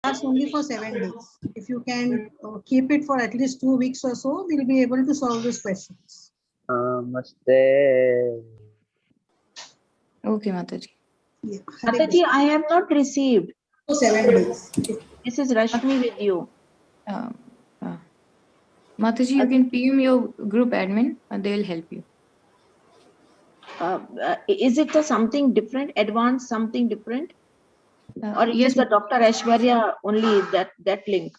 lasts only for 7 days. If you can keep it for at least 2 weeks or so, we'll be able to solve these questions. Namaste. Okay, Mataji. Yeah. Mataji, I have not received. 7 days. This is Rashmi with you. Mataji, you can PM your group admin and they will help you. Is it something different, advanced, something different? Or it yes, is the Dr. Aishwarya only that link?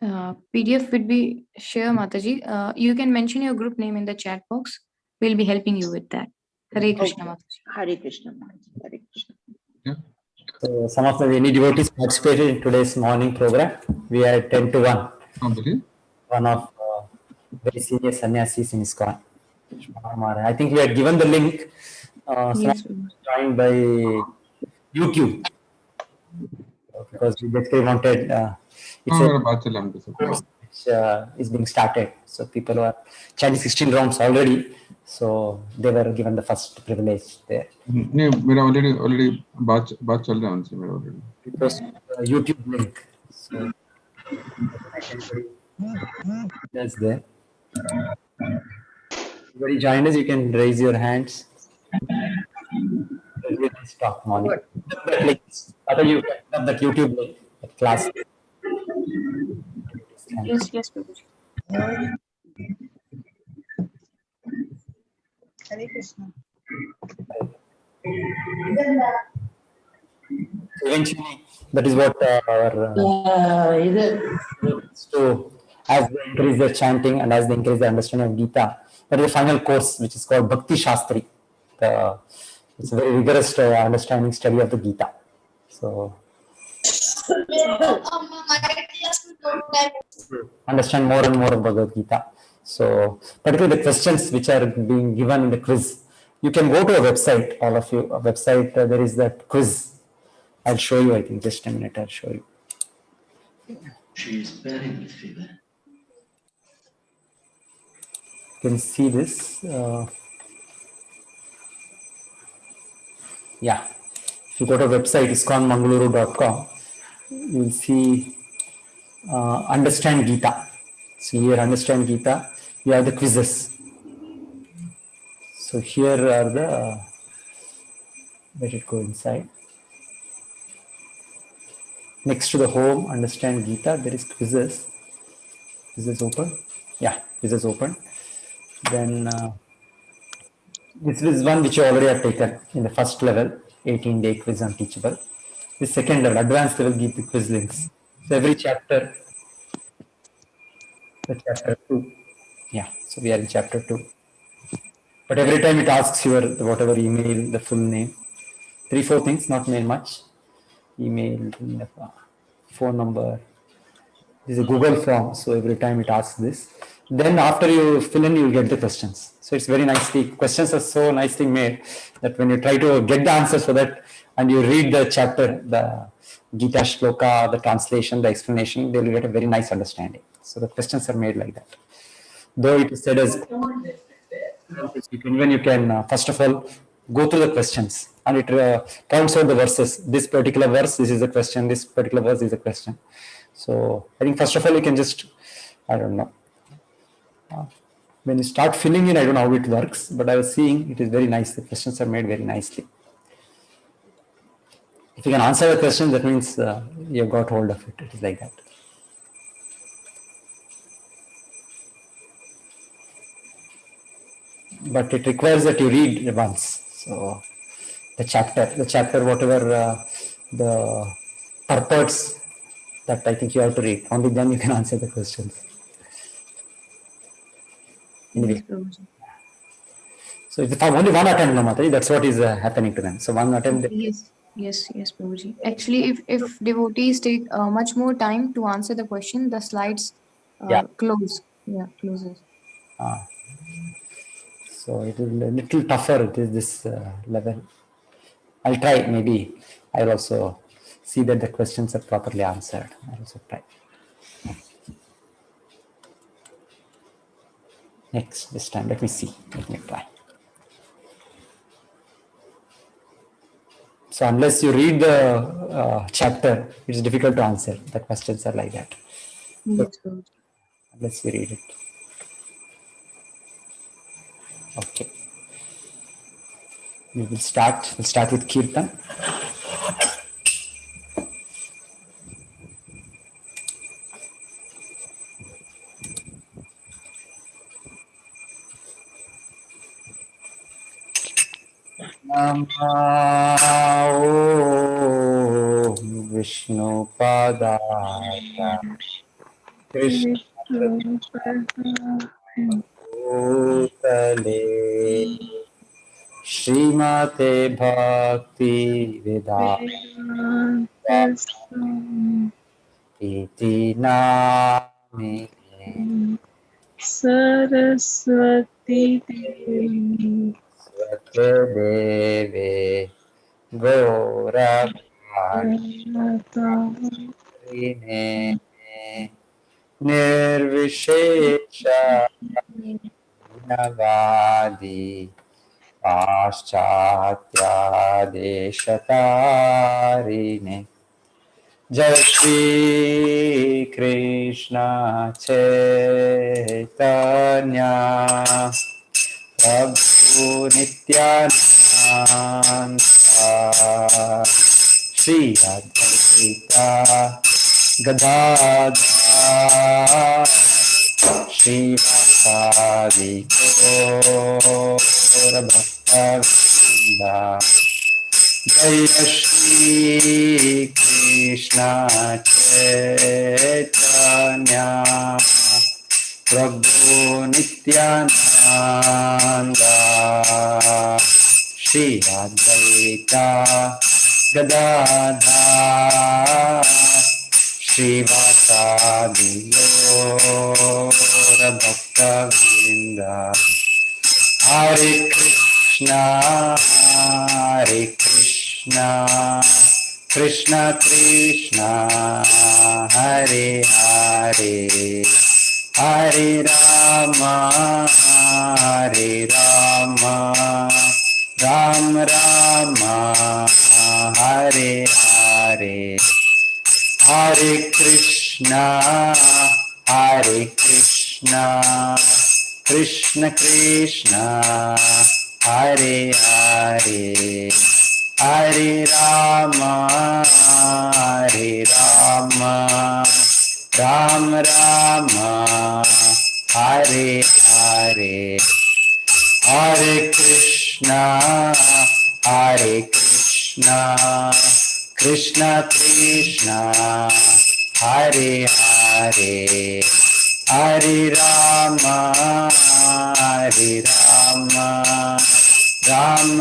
PDF would be share, Mataji. You can mention your group name in the chat box. We'll be helping you with that. Hare Krishna, Mataji. Hare Krishna, Mataji. Hare Krishna. Yeah. So some of the any devotees participated in today's morning program. We are at 10 to 1. One of very senior sannyasis in ISKCON. I think we had given the link. Yes, Joined by YouTube because we basically wanted it's a course which is being started. So people who are chanting 16 rounds already. So they were given the first privilege there. already बात चल रहा है उनसे मेरा already. It was YouTube link. So that's there. Everybody joined us. You can raise your hands. Stop morning. That link. You have that YouTube link. That class. yes, Prabhuji. Hare Krishna. Eventually, that is what our so as they increase their chanting and as they increase their understanding of Gita, that is the final course which is called Bhakti Shastri. It's a very rigorous understanding study of the Gita. So understand more and more of Bhagavad Gita. So particularly the questions which are being given in the quiz, you can go to a website, all of you, a website, there is that quiz. I'll show you, I think, just a minute, I'll show you. She is bearing with fever. You can see this. Yeah. If you go to the website, iskonmangaluru.com, you will see Understand Gita. So here, Understand Gita, you have the quizzes. So here are the, let it go inside. Next to the home, Understand Gita, there is quizzes. Quizzes open. Yeah, quizzes open. Then this is one which you already have taken in the first level, 18-day quiz on Teachable. The second level, advanced level, Gita quiz links. So every chapter, the chapter 2. Yeah, so we are in chapter 2. But every time it asks your whatever email, the full name, 3-4 things, not mail much. Email, phone number. This is a Google form, so every time it asks this. Then after you fill in, you get the questions. So it's very nicely, questions are so nicely made that when you try to get the answers for that and you read the chapter, the Gita Shloka, the translation, the explanation, they will get a very nice understanding. So the questions are made like that. Though it is said as, you can first of all, go through the questions and it counts out the verses. This particular verse, this is a question, this particular verse is a question. So I think first of all, you can just, I don't know. When you start filling in, I don't know how it works, but I was seeing it is very nice. The questions are made very nicely. If you can answer the question, that means you have got hold of it. It is like that. But it requires that you read once. So the chapter, whatever the purports, that I think you have to read. Only then you can answer the questions. Anyway. So it's only one attempt, no matter. That's what is happening to them. So one attempt. Yes, Prabhuji. Actually, if devotees take much more time to answer the question, the slides close. Yeah, closes. So it is a little tougher. It is this level. I'll try. Maybe I'll also see that the questions are properly answered. I'll also try. Next, this time, let me see. Let me try. So unless you read the chapter, it's difficult to answer. The questions are like that. Yes, Prabhuji. Unless you read it. Okay. We will start. We'll start with Kirtan. Namo Vishnupadaya Krishna Bhutale Srimate Bhakti Vedanta Iti Namine Saraswati Devi Deve Gaurabharine Nirvishesha Navadi Paschatya Deshatarine Jai Shri Krishna Chaitanya Prabhu Nityananda Shri Advaita Gadadhar Shri Vasadi Gaura Bhakta Jaya Shri Krishna Chaitanya Prabhu Nityananda Shri Advaita Gadadhar Shri Vasadi Gaura Bhakta Vrinda Hare Krishna Krishna Krishna Hare Hare Hare Rama Ram Rama Hare Hare Hare Krishna Krishna Krishna Hare Hare Hare Rama Ram Rama Hare Hare Hare Krishna Krishna Krishna Hare Hare Hare Rama Ram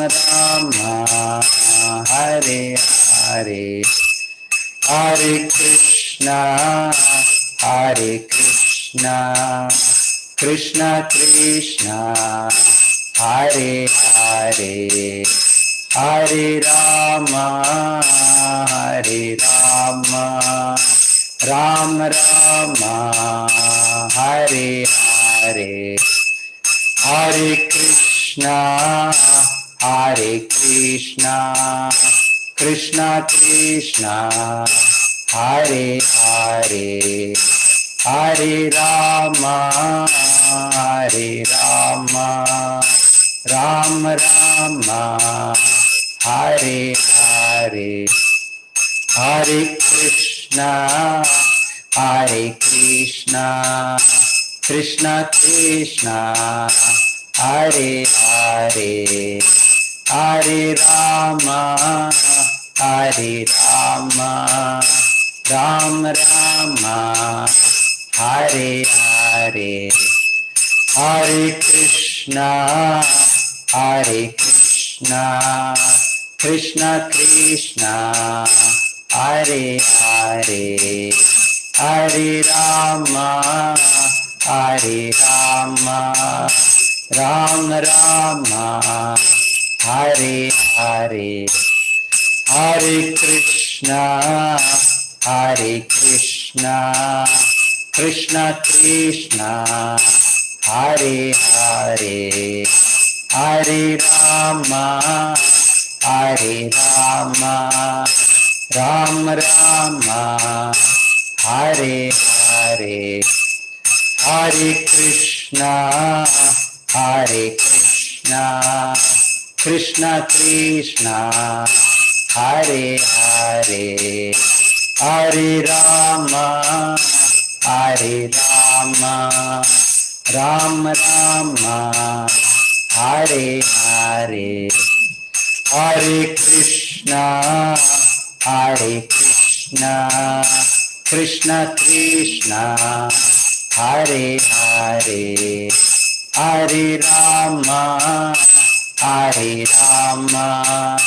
Rama Hare Hare Hare Krishna Krishna Krishna Hare Hare Hare Rama Ram Rama Hare Hare Hare Krishna Krishna Krishna Hare Hare Hare Rama Ram Rama Hare Hare Hare Krishna Krishna Krishna Hare Hare Hare Rama Ram Rama Hare Hare Hare Krishna Krishna Krishna Hare Hare Hare Rama Ram Rama Hare Hare Hare Krishna Krishna Krishna Hare Hare Hare Rama Hare Rama, Ram Rama, Hare Hare, Hare Krishna, Hare Krishna, Krishna Krishna, Hare Hare, Hare Rama, Hare Rama, Ram Rama, Hare Hare, Hare Krishna, Hare Krishna, Krishna Krishna, Hare Hare, Hare Rama, Hare Rama,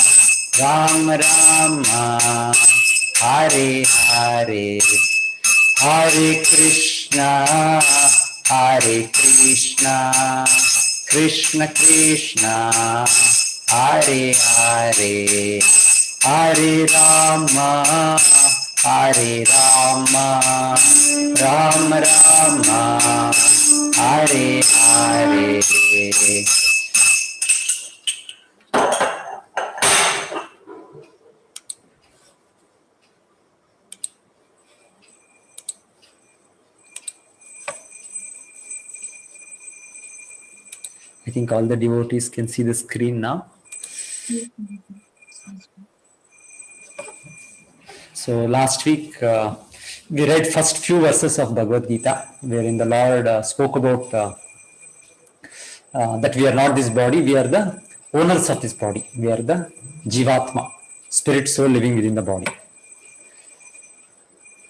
Ram Rama, Hare Hare, Hare Krishna, Hare Krishna, Krishna Krishna, Hare Hare, Hare Rama, Hare Rama, Ram Rama, Hare Hare. I think all the devotees can see the screen now. So last week we read first few verses of Bhagavad Gita, wherein the Lord spoke about that we are not this body, we are the owners of this body. We are the Jivatma, spirit soul living within the body.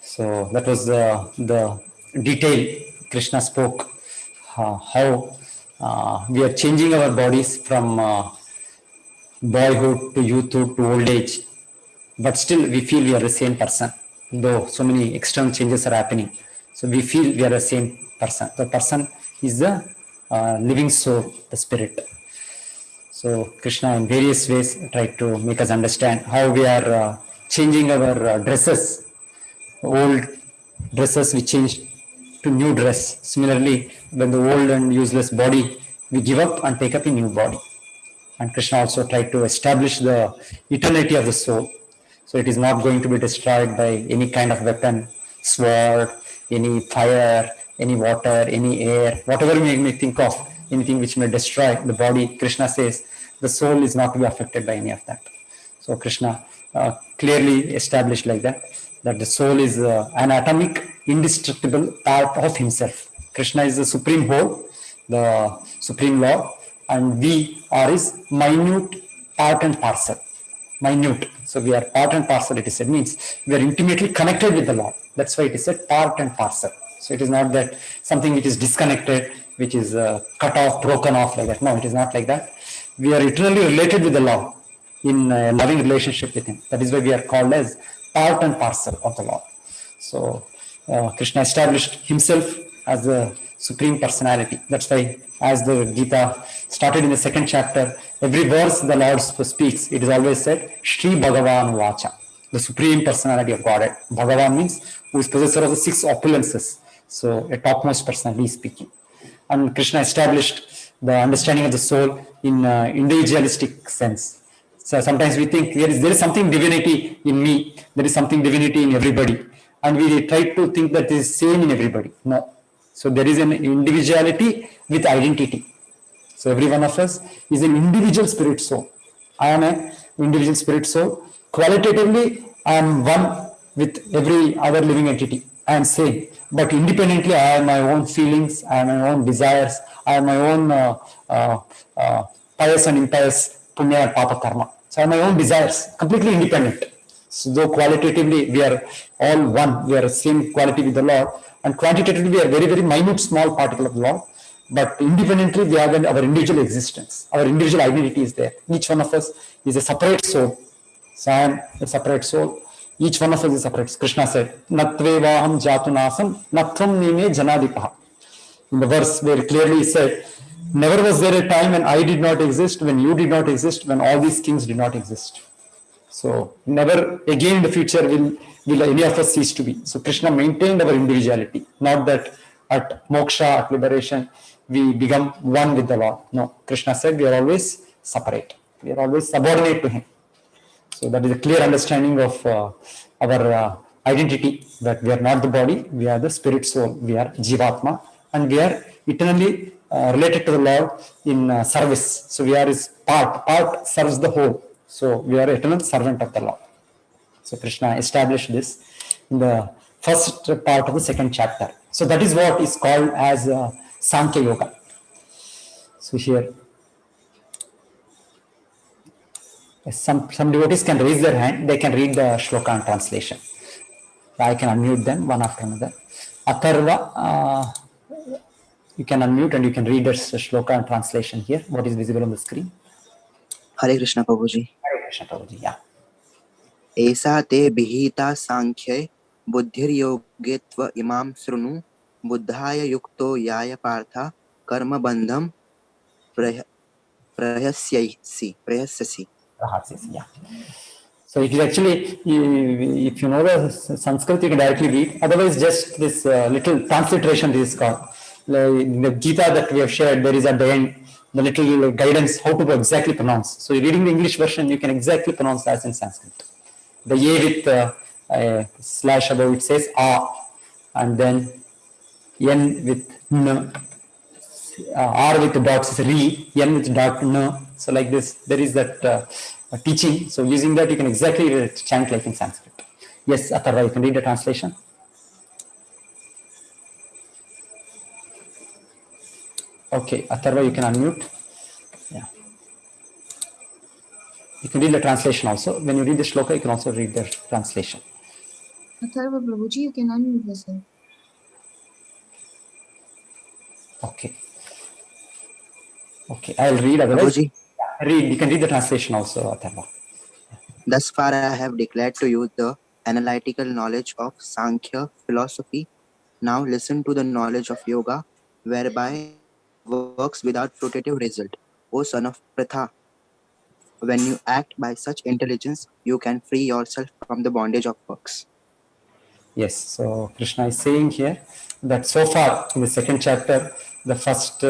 So that was the detail Krishna spoke, how we are changing our bodies from boyhood to youthhood to old age, but still we feel we are the same person, though so many external changes are happening. So we feel we are the same person. The person is the living soul, the spirit. So Krishna in various ways tried to make us understand how we are changing our dresses. Old dresses we change to new dress. Similarly, when the old and useless body, we give up and take up a new body. And Krishna also tried to establish the eternity of the soul. So it is not going to be destroyed by any kind of weapon, sword, any fire, any water, any air, whatever we may think of, anything which may destroy the body. Krishna says the soul is not to be affected by any of that. So Krishna clearly established like that the soul is an atomic, indestructible part of himself. Krishna is the supreme whole, the supreme Lord, and we are his minute part and parcel. Minute. So we are part and parcel, it is said, means we are intimately connected with the Lord. That's why it is said part and parcel. So it is not that something which is disconnected, which is cut off, broken off like that. No, it is not like that. We are eternally related with the Lord in a loving relationship with him. That is why we are called as part and parcel of the Lord. So Krishna established himself as the supreme personality. That's why as the Gita started in the second chapter, every verse the Lord speaks, it is always said, Shri Bhagavan Vacha, the supreme personality of Godhead. Bhagavan means who is possessor of the 6 opulences. So a topmost personality is speaking. And Krishna established the understanding of the soul in individualistic sense. So sometimes we think there is something divinity in me, there is something divinity in everybody. And we try to think that it is same in everybody. No. So there is an individuality with identity. So every one of us is an individual spirit soul. I am an individual spirit soul. Qualitatively, I am one with every other living entity. I am same. But independently, I have my own feelings, I have my own desires, I have my own pious and impious punya and papa karma. So I have my own desires, completely independent. So though qualitatively we are all one, we are the same quality with the Lord, and quantitatively we are very, very minute, small particle of the Lord. But independently we have our individual existence, our individual identity is there. Each one of us is a separate soul. So I am a separate soul. Each one of us is separate. Krishna said, Natvevaham jatunasam natvam nime janadipaha. In the verse where clearly he said, never was there a time when I did not exist, when you did not exist, when all these kings did not exist. So never again in the future will any of us cease to be. So Krishna maintained our individuality, not that at moksha, at liberation, we become one with the Lord. No, Krishna said we are always separate. We are always subordinate to him. So that is a clear understanding of our identity, that we are not the body, we are the spirit soul, we are Jivatma, and we are eternally related to the Lord in service. So we are his part serves the whole. So we are eternal servant of the Lord. So Krishna established this in the first part of the second chapter. So that is what is called as Sankhya Yoga. So here, some devotees can raise their hand, they can read the shloka and translation. I can unmute them one after another. Atharva, you can unmute and you can read the shloka and translation here. What is visible on the screen? Hare Krishna Prabhuji. Hare Krishna Prabhuji, yeah. Esa te bihita sankhye buddhir yogetva imam srunu buddhaya yukto yaya partha karma bandham prayasyasi. Yeah. So it is actually, if you know the Sanskrit, you can directly read. Otherwise, just this little transliteration is called. In the Gita that we have shared, there is at the end the little guidance how to exactly pronounce. So reading the English version, you can exactly pronounce as in Sanskrit. The ye with a slash above it says a, and then n with n, r with the dots is re, n with dot n. So like this, there is that teaching. So using that, you can exactly chant like in Sanskrit. Yes, Atharva, you can read the translation. Okay, Atharva, you can unmute. Yeah. You can read the translation also. When you read the shloka, you can also read the translation. Atharva Prabhuji, you can unmute yourself. Okay. Okay, I'll read. Otherwise, Prabhuji, read. You can read the translation also, Atharva. thus far I have declared to you the analytical knowledge of Sankhya philosophy. Now listen to the knowledge of yoga, whereby works without fruitive result. O son of Pritha, when you act by such intelligence, you can free yourself from the bondage of works. Yes, so Krishna is saying here that so far in the second chapter, the first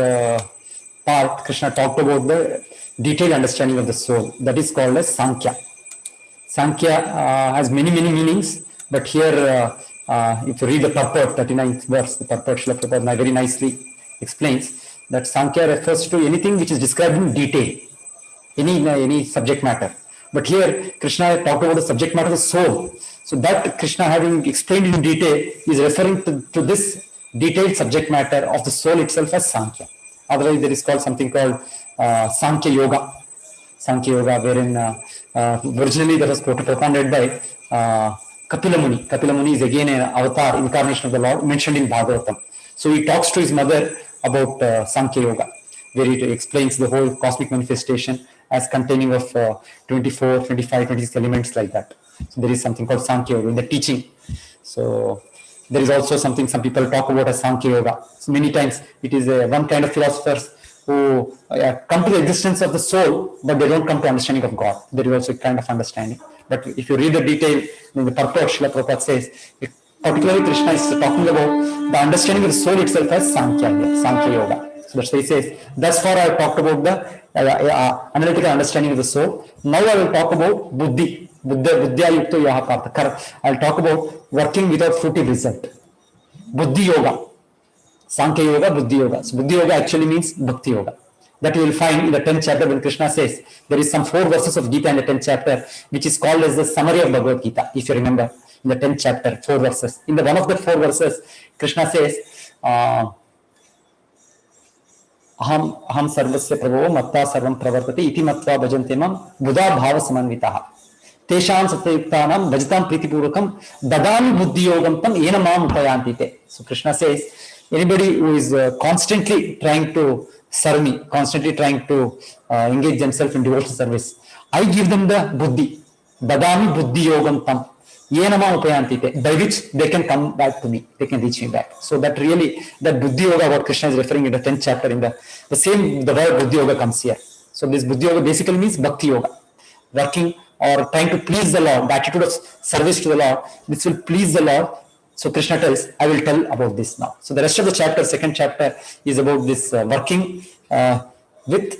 part, Krishna talked about the detailed understanding of the soul. That is called as Sankhya. Sankhya has many meanings, but here if you read the purport, 39th verse, the purport Srila Prabhupada very nicely explains that Sankhya refers to anything which is described in detail, any subject matter. But here Krishna talked about the subject matter of the soul. So that Krishna, having explained in detail, is referring to this detailed subject matter of the soul itself as Sankhya. Otherwise, there is called something called Sankhya Yoga. Sankhya Yoga, wherein originally that was propounded by Kapila Muni. Kapila Muni is again an avatar, incarnation of the Lord, mentioned in Bhagavatam. So he talks to his mother about Sankhya Yoga, where he explains the whole cosmic manifestation as containing of 24, 25, 26 elements like that. So there is something called Sankhya Yoga in the teaching. So there is also something some people talk about as Sankhya Yoga. So many times it is one kind of philosophers who come to the existence of the soul, but they don't come to understanding of God. There is also a kind of understanding. But if you read the detail in the purport, Srila Prabhupada says, particularly Krishna is talking about the understanding of the soul itself as Sankhya Yoga. So that's why he says, thus far I have talked about the analytical understanding of the soul. Now I will talk about Buddhi. Buddhya yukto yaha partha. I will talk about working without fruitive result. Buddhi Yoga. Sankhya Yoga, Buddhi Yoga. So Buddhi Yoga actually means Bhakti Yoga. That you will find in the 10th chapter when Krishna says, there is some 4 verses of Gita in the 10th chapter, which is called as the summary of Bhagavad Gita, if you remember, in the 10th chapter, 4 verses. In the one of the 4 verses, Krishna says, Aham sarvasya prabho matta sarvam pravartate iti matva bhajante mam buddha bhava samanvitaha. Tesham satyuktanam bhajatam pritipurvakam dadami buddhi yogam tam ena mam upayantite. So Krishna says, anybody who is constantly trying to serve me, constantly trying to engage themselves in devotional service, I give them the buddhi. Dadami buddhi yogam tam ena mam upayantite, by which they can come back to me, they can reach me back. So that really, that buddhi yoga, what Krishna is referring in the 10th chapter, in the same, the word buddhi yoga comes here. So this buddhi yoga basically means bhakti yoga, working or trying to please the Lord, the attitude of service to the Lord, which will please the Lord. So Krishna tells, I will tell about this now. So the rest of the chapter, second chapter, is about this working with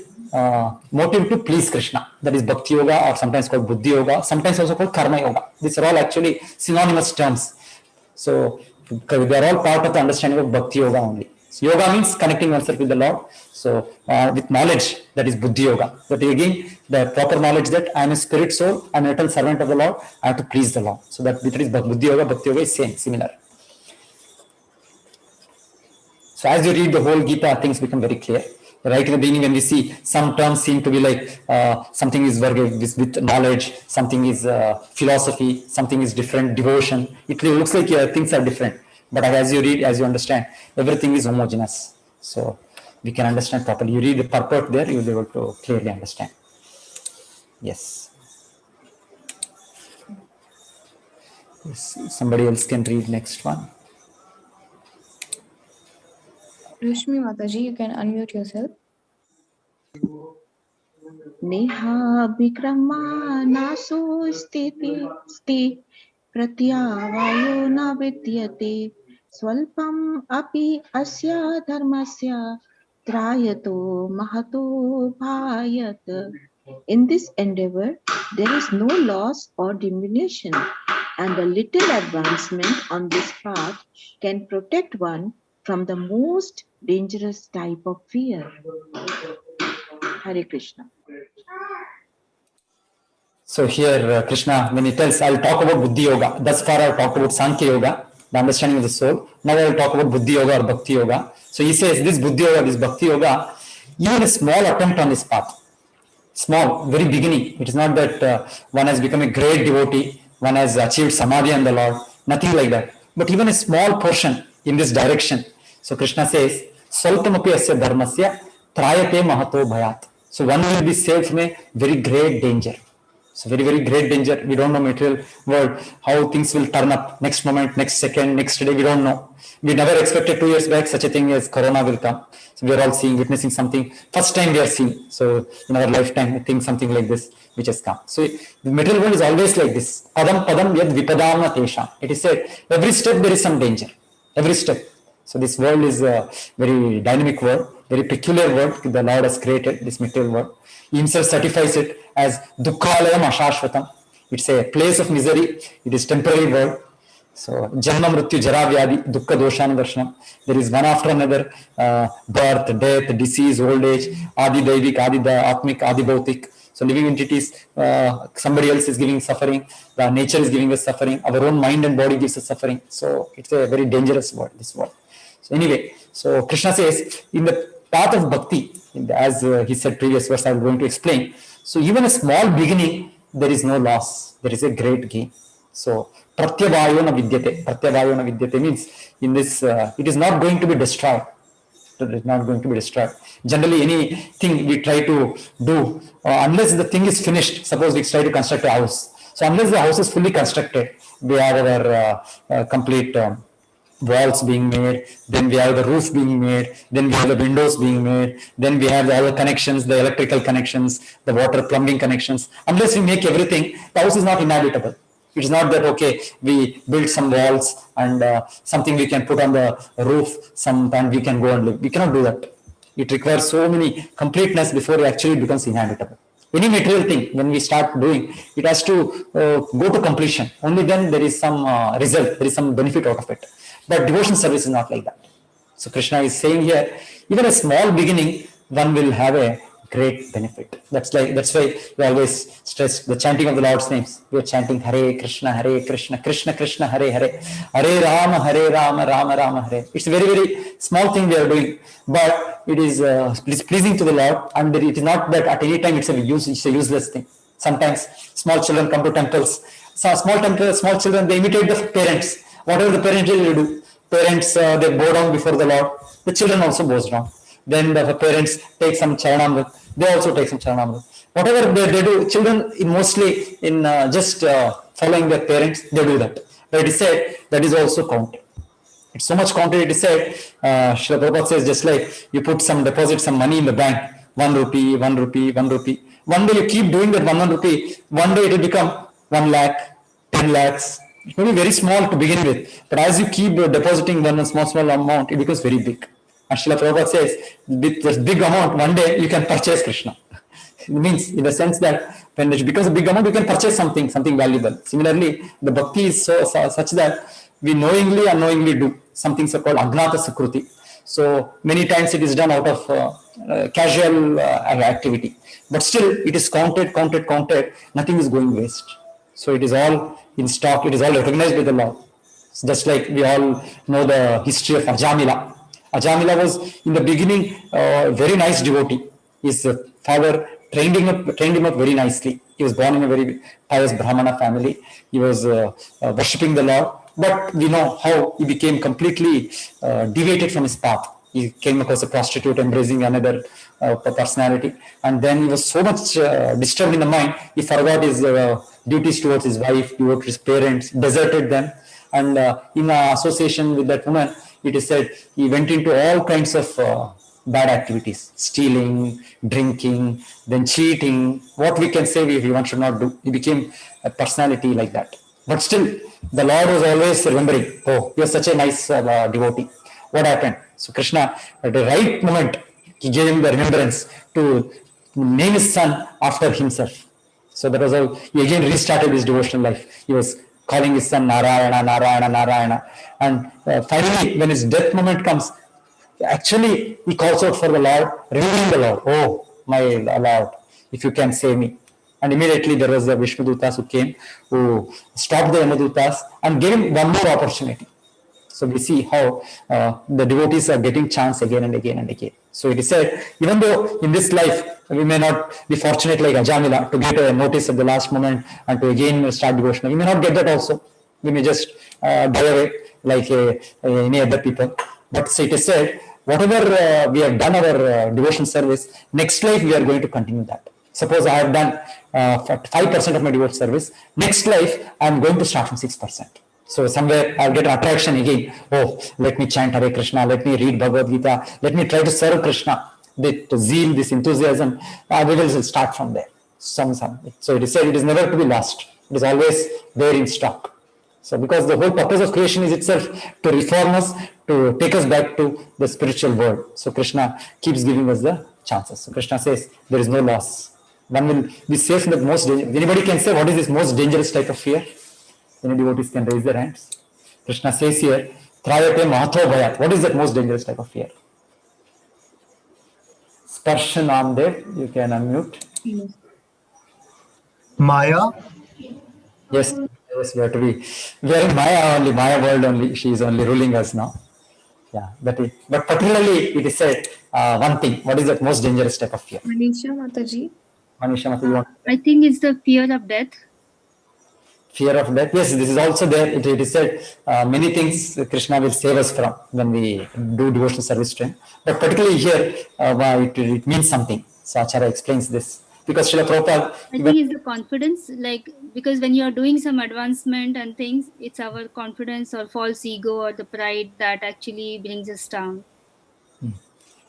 motive to please Krishna. That is Bhakti Yoga, or sometimes called Buddhi Yoga, sometimes also called Karma Yoga. These are all actually synonymous terms. So they are all part of the understanding of Bhakti Yoga only. So yoga means connecting oneself with the Lord. So with knowledge, that is Buddhi Yoga. But again, the proper knowledge that I am a spirit soul, I am an eternal servant of the Lord, I have to please the Lord. So that is Buddhi Yoga. Bhakti Yoga is same, similar. So as you read the whole Gita, things become very clear. Right in the beginning, when we see some terms seem to be like something is with knowledge, something is philosophy, something is different, devotion. It looks like things are different. But as you read, as you understand, everything is homogeneous. So we can understand properly. You read the purport there, you'll be able to clearly understand. Yes. Somebody else can read next one. Rashmi Mataji, you can unmute yourself. Neha vikrama naso stiti pratyavayo na vidyate swalpam api asya dharmasya trayato mahato bhayat. In this endeavor, there is no loss or diminution, and a little advancement on this path can protect one from the most dangerous type of fear. Hare Krishna. So here Krishna, when he tells, I will talk about Buddhi Yoga. Thus far I have talked about Sankhya Yoga, the understanding of the soul. Now I will talk about Buddhi Yoga or Bhakti Yoga. So he says this Buddhi Yoga, this Bhakti Yoga, even a small attempt on this path, small, very beginning. It is not that one has become a great devotee, one has achieved Samadhi on the Lord, nothing like that. But even a small portion in this direction. So Krishna says, Saltamapi asya dharmasya trayate mahato bhayat. So one will be saved from a very great danger. So very, very great danger. We don't know material world, how things will turn up next moment, next second, next day, we don't know. We never expected 2 years back such a thing as Corona will come. So we are all seeing, witnessing something. First time we are seeing. So in our lifetime, I think something like this which has come. So the material world is always like this. Padam padam yad vipadam tesham. It is said, every step there is some danger. Every step. So this world is a very dynamic world, very peculiar world the Lord has created, this material world. He himself certifies it as Dukkhalayam Ashashvatam. It's a place of misery. It is temporary world. So Janma Mrityu Jara Vyadi Dukkha Doshan Darshanam. There is one after another birth, death, disease, old age, Adi Daivik, Adi Atmik, Adi Bhautik. So living entities, somebody else is giving suffering, the nature is giving us suffering, our own mind and body gives us suffering. So it's a very dangerous world, this world. So anyway, so Krishna says, in the path of bhakti, as he said previous verse, I'm going to explain. So even a small beginning, there is no loss, there is a great gain. So pratyavayo na vidyate. Pratyavayo na vidyate means in this, it is not going to be destroyed. It is not going to be destroyed. Generally, anything we try to do, unless the thing is finished, suppose we try to construct a house. So unless the house is fully constructed, we have our complete walls being made, then we have the roof being made, then we have the windows being made, then we have all the connections, the electrical connections, the water plumbing connections. Unless we make everything, the house is not inhabitable. It is not that, okay, we build some walls and something we can put on the roof, sometime we can go and live. We cannot do that. It requires so many completeness before it actually becomes inhabitable. Any material thing, when we start doing, it has to go to completion. Only then there is some result, there is some benefit out of it. But devotion service is not like that. So Krishna is saying here, even a small beginning, one will have a great benefit. That's why we always stress the chanting of the Lord's names. We are chanting Hare Krishna, Krishna Krishna, Hare Hare, Hare Rama, Rama Rama, Hare. It's a very, very small thing we are doing, but it is pleasing to the Lord, and it is not that at any time it's a useless thing. Sometimes small children come to temples. So small children, they imitate the parents. Whatever the parents do, parents they bow down before the Lord. The children also bows down. Then the parents take some charanamrit. They also take some charanamrit. Whatever they do, children mostly in just following their parents, they do that. But it is said that is also counted. It's so much counted. It is said, Srila Prabhupada says, just like you put deposit some money in the bank, 1 rupee, 1 rupee, 1 rupee. One day you keep doing that 1 rupee. One day it will become 1 lakh, 10 lakhs. It may be very small to begin with, but as you keep depositing one small amount, it becomes very big. And Srila Prabhupada says, with this big amount, one day you can purchase Krishna. It means in the sense that when it becomes a big amount, you can purchase something valuable. Similarly, the bhakti is such that we knowingly, unknowingly do something so called Agnata Sukruti. So many times it is done out of casual activity. But still, it is counted, nothing is going waste. So it is all in stock, it is all recognized by the Lord. So just like we all know the history of Ajamila. Ajamila was in the beginning a very nice devotee. His father trained him up very nicely. He was born in a very pious Brahmana family. He was worshipping the Lord. But we know how he became completely deviated from his path. He came across a prostitute embracing another personality. And then he was so much disturbed in the mind, he forgot his duties towards his wife, towards his parents, deserted them. And in association with that woman, it is said he went into all kinds of bad activities, stealing, drinking, then cheating. What we can say one should not do. He became a personality like that. But still, the Lord was always remembering, oh, you are such a nice devotee. What happened? So Krishna, at the right moment, he gave him the remembrance to name his son after himself. So that was how he again restarted his devotional life. He was calling his son Narayana, Narayana, Narayana. And finally, when his death moment comes, actually he calls out for the Lord, remembering the Lord. Oh, my Lord, if you can save me. And immediately there was the Vishnudutas who came, who stopped the Yamadutas and gave him one more opportunity. So we see how the devotees are getting chance again and again and again. So it is said, even though in this life we may not be fortunate like Ajamila to get a notice at the last moment and to again start devotion, we may not get that also. We may just die away like any other people. But so it is said, whatever we have done our devotion service, next life we are going to continue that. Suppose I have done 5% of my devotion service. Next life, I am going to start from 6%. So somewhere I'll get attraction again. Oh, let me chant Hare Krishna. Let me read Bhagavad Gita. Let me try to serve Krishna. That zeal, this enthusiasm, we will start from there. So it is said it is never to be lost. It is always there in stock. So because the whole purpose of creation is itself to reform us, to take us back to the spiritual world. So Krishna keeps giving us the chances. So Krishna says there is no loss. One will be safe in the most dangerous. Anybody can say what is this most dangerous type of fear? Any devotees can raise their hands. Krishna says here, Trayate Mahatho Bhayat. What is that most dangerous type of fear? Sparsha Namdev, you can unmute. Maya. Yes, we have to be. We are in Maya only, Maya world only. She is only ruling us now. Yeah, but particularly it is said one thing. What is that most dangerous type of fear? Manisha Mataji. Manisha Mataji, you want? I think it's the fear of death. Fear of death. Yes, this is also there. It is said many things Krishna will save us from when we do devotional service to him. But particularly here, it means something. So Acharya explains this. Because Srila Prabhupada... I think it's the confidence, like, because when you are doing some advancement and things, it's our confidence or false ego or the pride that actually brings us down.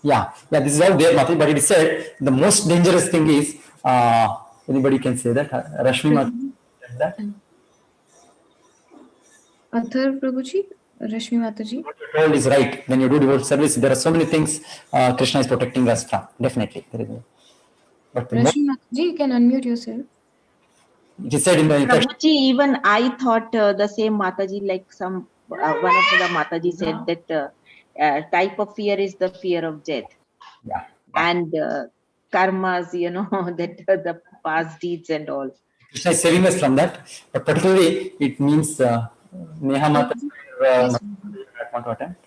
Yeah, this is all there, Mati, but it is said the most dangerous thing is, anybody can say that? Rashmi Mati, that? Athar Prabhuji, Rashmi Mataji. What you told is right. When you do devotional service, there are so many things Krishna is protecting us from. Definitely. There is but Rashmi Mataji, you can unmute yourself. It is said in the Prabhuji, even I thought the same Mataji, like one of the Mataji said that type of fear is the fear of death. Yeah. And karmas, that the past deeds and all. Krishna is saving us from that. But particularly, it means Neha Mata. Yes. Want to attempt?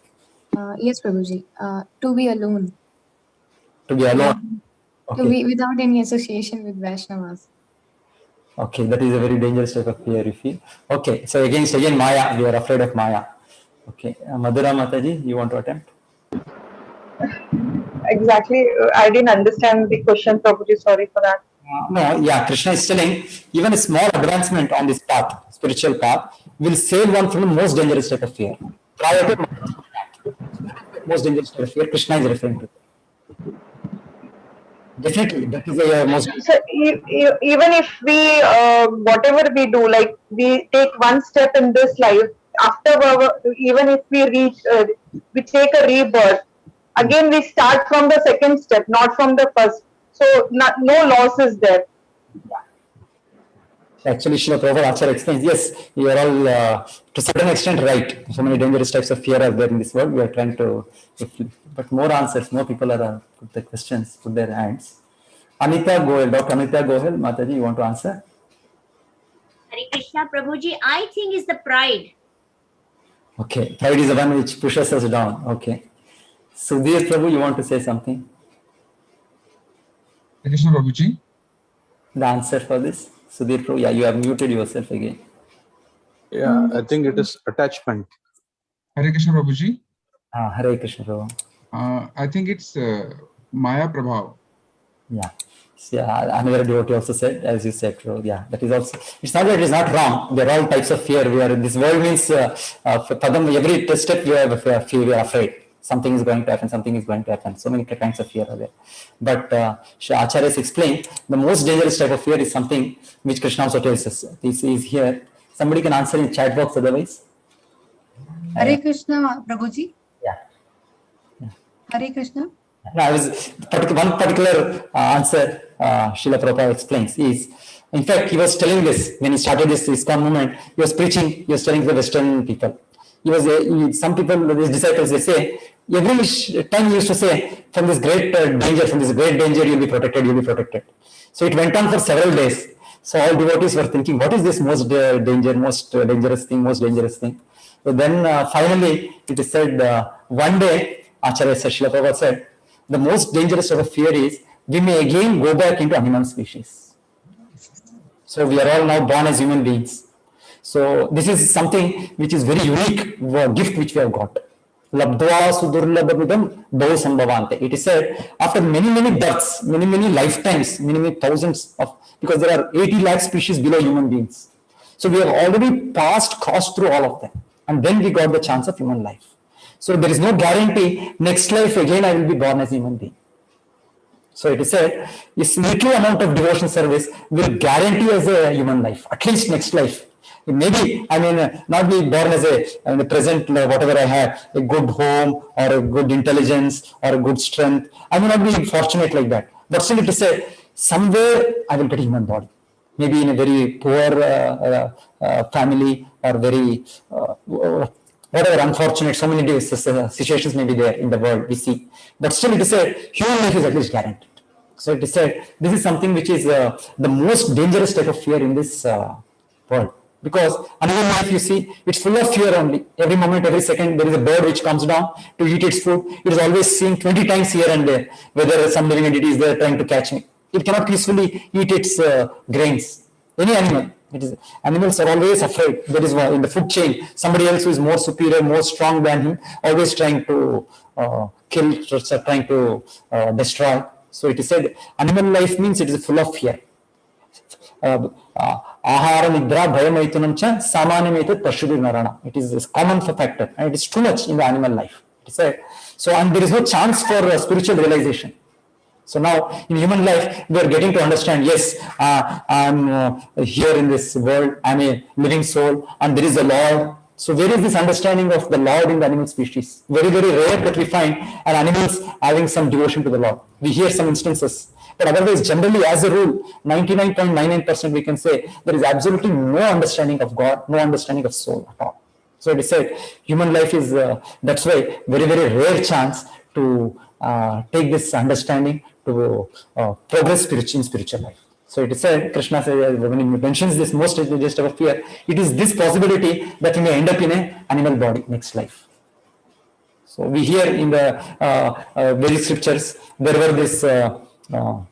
Yes, Prabhuji. To be alone. To be alone. Okay. To be without any association with Vaishnavas. Okay, that is a very dangerous type of fear, you feel. Okay, so again Maya, we are afraid of Maya. Okay, Madhura Mataji, you want to attempt? Exactly, I didn't understand the question, Prabhuji, sorry for that. No, yeah, Krishna is telling even a small advancement on this path, spiritual path, will save one from the most dangerous type of fear. Prior to most dangerous type of fear, Krishna is referring to. Definitely, that is the most. So even if we, whatever we do, like we take one step in this life, after even if we reach, we take a rebirth, again we start from the second step, not from the first. So no loss is there. Actually, Srila Prabhupada Acharya explains, yes, you are all to a certain extent right. So many dangerous types of fear are there in this world. We are trying to, but more answers, more people are put the questions, put their hands. Anita Goel, Dr. Anita Goel, Mataji, you want to answer? Hare Krishna, Prabhuji, I think is the pride. Okay, pride is the one which pushes us down. Okay. Sudhir Prabhu, you want to say something? Krishna Prabhuji. The answer for this? Sudhir Prabhu, yeah, you have muted yourself again. Yeah, I think it is attachment. Hare Krishna Prabhuji. Hare Krishna Prabhu. I think it's Maya Prabhav. Yeah. Yeah, another devotee also said, as you said, yeah, that is also, it's not that it is not wrong. There are all types of fear. We are in this world means, for Padam, every step we have a fear, we are afraid. Something is going to happen, something is going to happen. So many kinds of fear are there. But Acharya has explained, the most dangerous type of fear is something which Krishna also tells us. This is here. Somebody can answer in chat box otherwise. Hare Krishna, Prabhuji. Yeah. Hare Krishna. No, one particular answer Srila Prabhupada explains is, in fact, he was telling this when he started this ISKCON movement. He was preaching, he was telling the Western people. Some people, his disciples, they say, every time he used to say, from this great danger, you'll be protected. So it went on for several days. So all devotees were thinking, what is this most dangerous thing? So then finally it is said, one day, Acharya Srila Prabhupada said, the most dangerous type of fear is we may again go back into animal species. So we are all now born as human beings. So this is something which is very unique gift which we have got. Labdva sudurlabhabidam bahu sambhavante. It is said after many births, many lifetimes, many thousands of, because there are 80 lakh species below human beings. So we have already crossed through all of them. And then we got the chance of human life. So there is no guarantee next life again I will be born as a human being. So it is said this little amount of devotion service will guarantee as a human life, at least next life. Maybe I mean not be born as in the present whatever I have, a good home or a good intelligence or a good strength. I may not be fortunate like that. But still it is said somewhere I will get a human body. Maybe in a very poor family or very whatever unfortunate, so many situations may be there in the world we see. But still it is said human life is at least guaranteed. So it is said this is something which is the most dangerous type of fear in this world. Because animal life, you see, it's full of fear only. Every moment, every second, there is a bird which comes down to eat its food. It is always seeing 20 times here and there whether some living entity is there trying to catch me. It cannot peacefully eat its grains. Any animal. Animals are always afraid. There is in the food chain somebody else who is more superior, more strong than him, always trying to kill, trying to destroy. So it is said animal life means it is full of fear. Ahara nidra bhayamaitunam cha samanyamaytat pashudir narana. It is a common factor and it is too much in the animal life. It is said. So and there is no chance for spiritual realization. So now in human life we are getting to understand, yes, I am here in this world, I am a living soul and there is a Lord. So where is this understanding of the Lord in the animal species? Very rare that we find animals having some devotion to the Lord. We hear some instances. But otherwise, generally, as a rule, 99.99% we can say there is absolutely no understanding of God, no understanding of soul at all. So it is said, human life is, that's why, very rare chance to take this understanding to progress in spiritual life. So it is said, Krishna says, when he mentions this most dangerous type of fear, it is this possibility that you may end up in an animal body next life. So we hear in the various scriptures, there were this Nalakuvara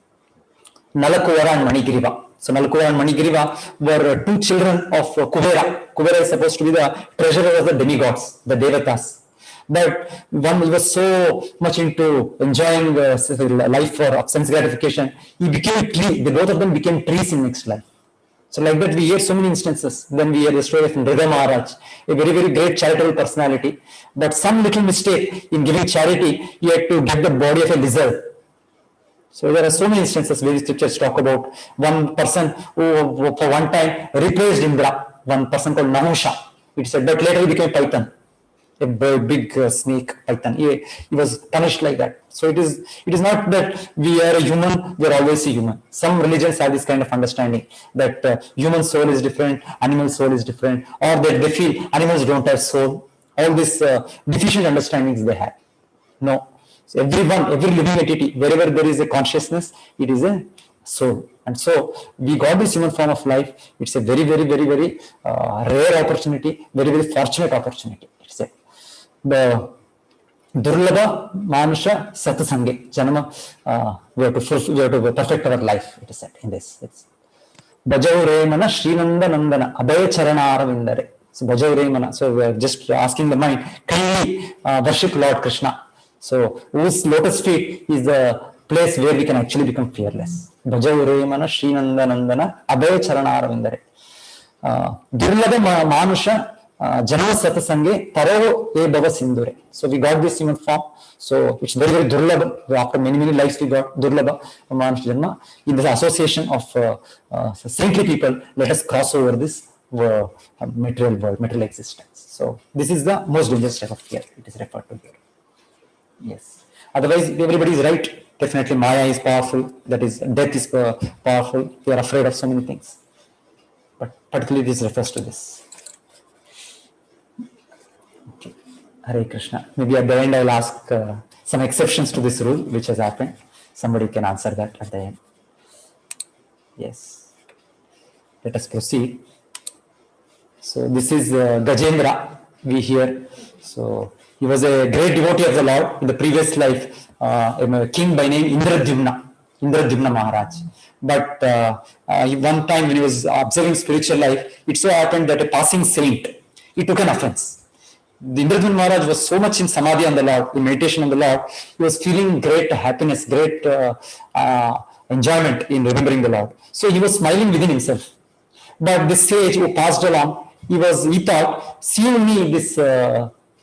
and Manigriva. So Nalakuvara and Manigriva were two children of Kuvera. Kuvera is supposed to be the treasurer of the demigods, the Devatas. But one he was so much into enjoying life for sense gratification, he became a tree. The both of them became trees in next life. So like that we hear so many instances. Then we hear the story of Nrida Maharaj, a very great charitable personality. But some little mistake in giving charity, he had to get the body of a lizard. So there are so many instances where the scriptures talk about one person who for one time replaced Indra, one person called Nahusha. It said, but later he became Python. a big snake python. He was punished like that. So it is not that we are a human, we are always a human. Some religions have this kind of understanding that human soul is different, animal soul is different, or that they feel animals don't have soul. All these deficient understandings they have. No. So everyone, every living entity, wherever there is a consciousness, it is a soul. And so we got this human form of life. It's a very rare opportunity, very fortunate opportunity. It's a the Durlabha Manusha Satasange Janama. We have to perfect our life. It is said in this. It's Bajau Mana Srinanda Nandana Abhay Charana Aravindare. So Bajau Mana. So we are just asking the mind, kindly worship Lord Krishna. So whose lotus feet is the place where we can actually become fearless. Bajau Mana Srinanda Nandana Abhay Charana Aravindare. Durlabha Manusha Janama Satasange Taro E Bhava Sindhure. So we got this human form. So it's very durlabha. After many lives we got durlabha Manusha Janma. In the association of saintly people, let us cross over this material world, material existence. So this is the most dangerous type of fear. It is referred to here. Yes. Otherwise, everybody is right. Definitely Maya is powerful. That is, death is powerful. We are afraid of so many things. But particularly this refers to this. Okay. Hare Krishna. Maybe at the end I'll ask some exceptions to this rule which has happened. Somebody can answer that at the end. Yes. Let us proceed. So this is Gajendra we hear. So he was a great devotee of the Lord in the previous life, a king by name Indradyumna Maharaj. But one time when he was observing spiritual life, it so happened that a passing saint, he took an offense. The Indradyumna Maharaj was so much in samadhi on the Lord, in meditation on the Lord, he was feeling great happiness, great enjoyment in remembering the Lord. So he was smiling within himself. But this sage who passed along, he thought, seeing me, this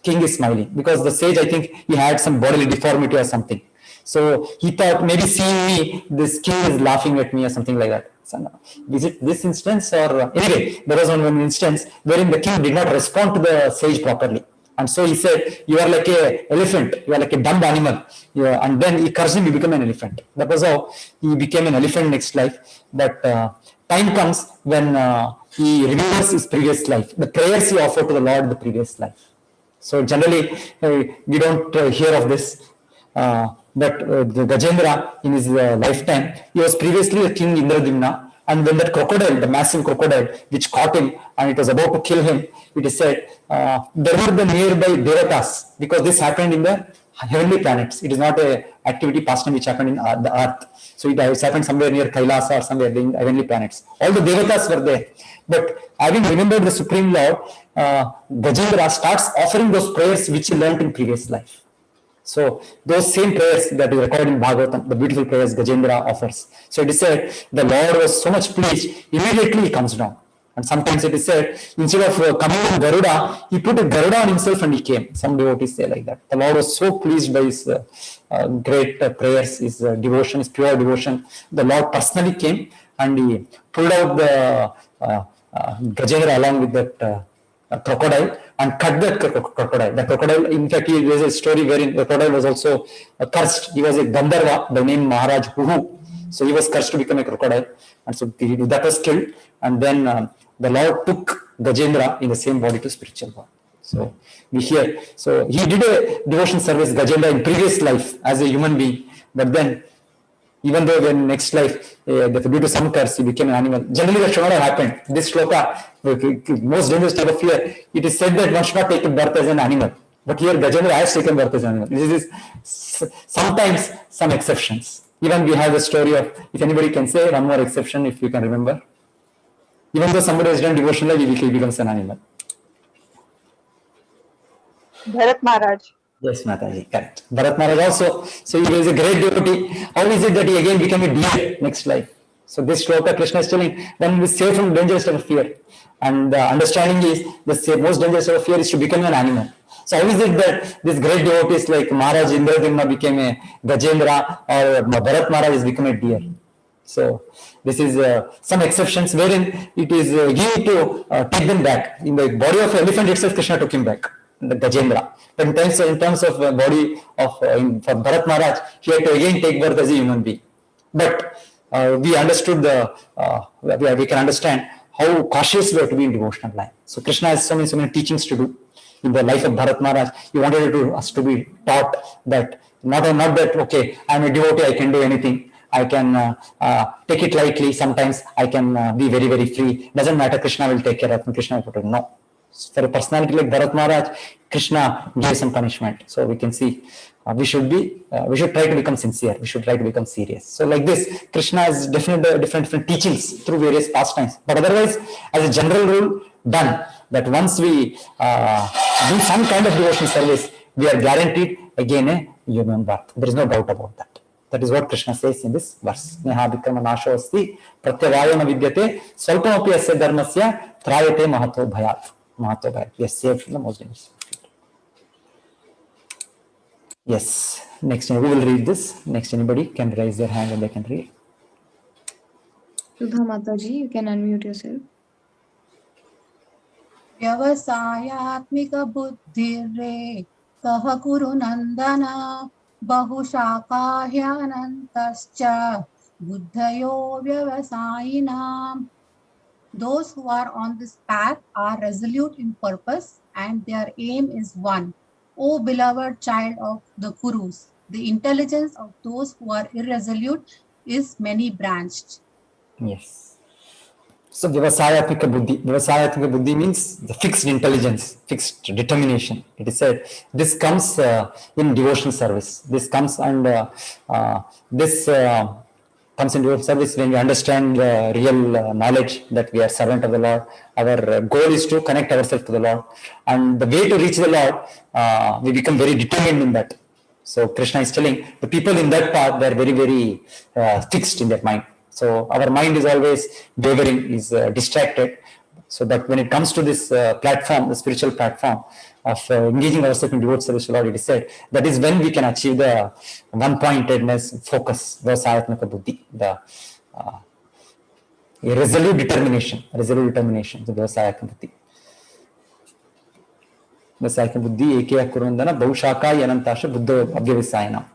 king is smiling, because the sage, I think he had some bodily deformity or something. So he thought, maybe seeing me, this king is laughing at me or something like that. So, no. Is it this instance or anyway, there was one instance wherein the king did not respond to the sage properly. And so he said, you are like an elephant, you are like a dumb animal. And then he cursed him, he became an elephant. That was how he became an elephant next life. But time comes when he remembers his previous life, the prayers he offered to the Lord in the previous life. So generally, we don't hear of this. But the Gajendra, in his lifetime, he was previously the king Indradyumna. And when that crocodile, the massive crocodile, which caught him and it was about to kill him, it is said, there were the nearby Devatas, because this happened in the heavenly planets. It is not a activity pastime which happened in the earth. So it happened somewhere near Kailasa or somewhere in heavenly planets. All the Devatas were there. But having remembered the Supreme Lord, Gajendra starts offering those prayers which he learnt in previous life. So those same prayers that we record in Bhagavatam, the beautiful prayers Gajendra offers. So it is said, the Lord was so much pleased, immediately he comes down. And sometimes it is said, instead of coming on Garuda, he put a Garuda on himself and he came. Some devotees say like that. The Lord was so pleased by his great prayers, his devotion, his pure devotion. The Lord personally came and he pulled out the Gajendra along with that crocodile and cut the crocodile. The crocodile, in fact, there is a story wherein the crocodile was also cursed. He was a Gandharva by name Maharaj Huhu. So he was cursed to become a crocodile. And so that was killed. And then the Lord took Gajendra in the same body to spiritual world. So we hear. So he did a devotion service, Gajendra, in previous life as a human being. But then, even though in next life, due to some curse, he became an animal. Generally, that should not have happened. This shloka, most dangerous type of fear, it is said that one should not take birth as an animal. But here, Gajendra has taken birth as an animal. This is sometimes some exceptions. Even we have the story of, if anybody can say one more exception, if you can remember. Even though somebody has done devotional, he becomes an animal. Bharat Maharaj. Yes, Mataji, correct. Bharat Maharaj also, so he was a great devotee. How is it that he again became a deer next life? So this shloka, Krishna is telling, when we save from dangerous type of fear. And the understanding is, the most dangerous type of fear is to become an animal. So how is it that these great devotees like Maharaj Indradyumna became a Gajendra or Bharat Maharaj has become a deer? So this is some exceptions wherein it is given to take them back. In the body of an elephant itself, Krishna took him back. the Gajendra. But in terms of body of for Bharat Maharaj, he had to again take birth as a human being. But we understood we can understand how cautious we have to be in devotional life. So Krishna has so many teachings to do in the life of Bharat Maharaj. He wanted us to be taught that not that okay, I am a devotee, I can do anything. I can take it lightly. Sometimes I can be very, very free. Doesn't matter. Krishna will take care of me. Krishna will no. For a personality like Bharat Maharaj, Krishna gave some punishment. So we can see we should try to become sincere. We should try to become serious. So like this, Krishna has different teachings through various pastimes. But otherwise, as a general rule, done that once we do some kind of devotional service, we are guaranteed again a human birth. There is no doubt about that. That is what Krishna says in this verse. Neha vikrama nasho asti pratyavayana vidyate swalpamopi asya dharmasya trayate mahato bhayat. Mahato bhayat. We are saved from the most dangerous. Yes. Next, who will read this? Next, anybody can raise their hand and they can read. Sudha Mataji, you can unmute yourself. व्यवसायात्मिक बुद्धिर्रे कह कुरु नंदना बहुशाखाह्यनन्तश्च बुद्धयो व्यवसायिनाम्. Those who are on this path are resolute in purpose and their aim is one. O beloved child of the Kurus, the intelligence of those who are irresolute is many branched. Yes. So Vyavasayatmika Buddhi. Vyavasayatmika Buddhi means the fixed intelligence, fixed determination. It is said this comes in devotional service. This comes and comes in devotional service when we understand real knowledge that we are servant of the Lord. Our goal is to connect ourselves to the Lord, and the way to reach the Lord, we become very determined in that. So Krishna is telling the people in that path, they are very, very fixed in their mind. So our mind is always wavering, is distracted. So that when it comes to this platform, the spiritual platform of engaging ourselves in devoted service to Lord, it is said that is when we can achieve the one-pointedness, focus, Vyavasayatmika Buddhi, the resolute determination, the Vyavasayatmika Buddhi. Vyavasayatmika Buddhi, Ekeya Kurundana, Bahushaka Yanantasha, Buddha Abhyavasayana.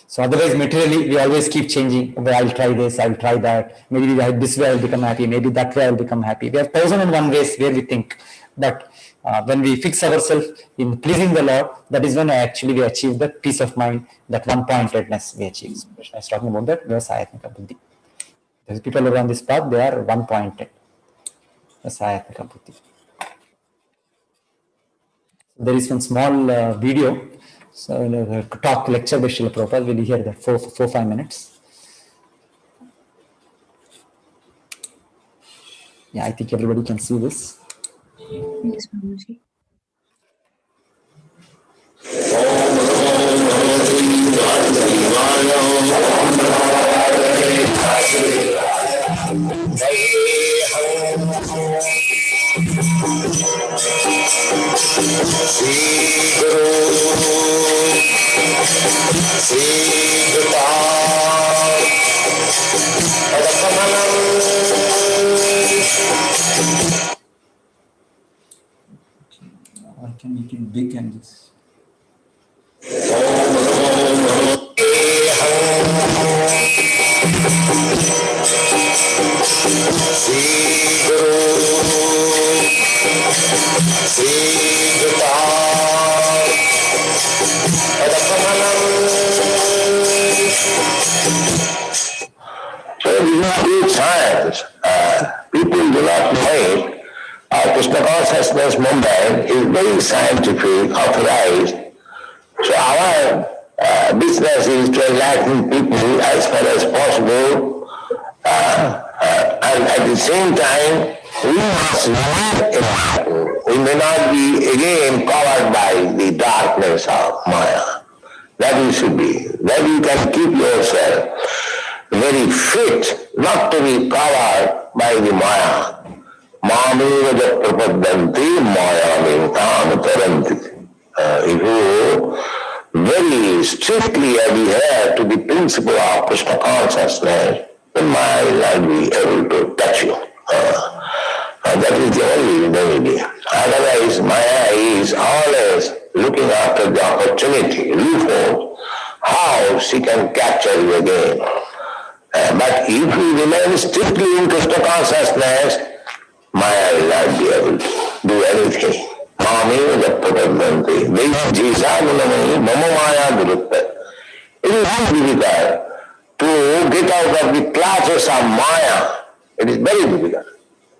So otherwise, materially, we always keep changing. Okay, I'll try this, I'll try that. Maybe this way I'll become happy. Maybe that way I'll become happy. We have 1,001 ways where we think. But when we fix ourselves in pleasing the Lord, that is when actually we achieve the peace of mind, that one-pointedness we achieve. So Krishna is talking about that Vyavasayatmika Buddhi. Those people who are on this path, they are one-pointed. Vyavasayatmika Buddhi. There is one small video. So talk lecture by Srila Prabhupada, we'll hear that 4-5 minutes. Yeah, I think everybody can see this. Yes, Prabhuji. I can make it big and this. So these are good signs. People do not know it. Krishna Consciousness Mumbai is very scientific, authorized. So our business is to enlighten people as far as possible, and at the same time, we must not enlighten. We may not be again covered by the darkness of Maya. That you should be. That you can keep yourself very fit, not to be covered by the Maya. Mameva japrapadanti mayamim tam taranti. If you very strictly adhere to the principle of Krishna consciousness, then Maya will not be able to touch you. That is the only remedy. Otherwise, Maya is always looking after the opportunity, loophole, how she can capture you again. But if you remain strictly in Krishna consciousness, Maya will not be able to do anything. Mami Jappadanti. Jisa Munamani Mama Maya Durutta. It is not difficult to get out of the clutches of Maya. It is very difficult.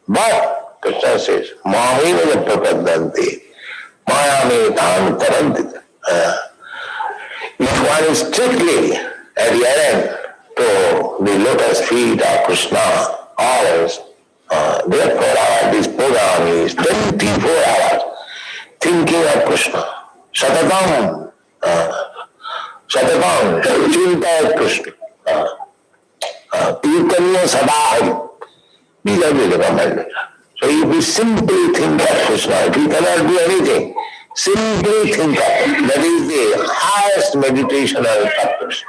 But Krishna says, Mami Jappadanti. Maya me tham taranti. If one is strictly adherent to the lotus feet of Krishna, always, therefore this program is 24 hours thinking of Krishna. Satatam, Chinta Krishna. Kirtaniya Sadahari. These are the recommended. So if we simply think of Krishna, if we cannot do anything, simply think of it. That is the highest meditational practice.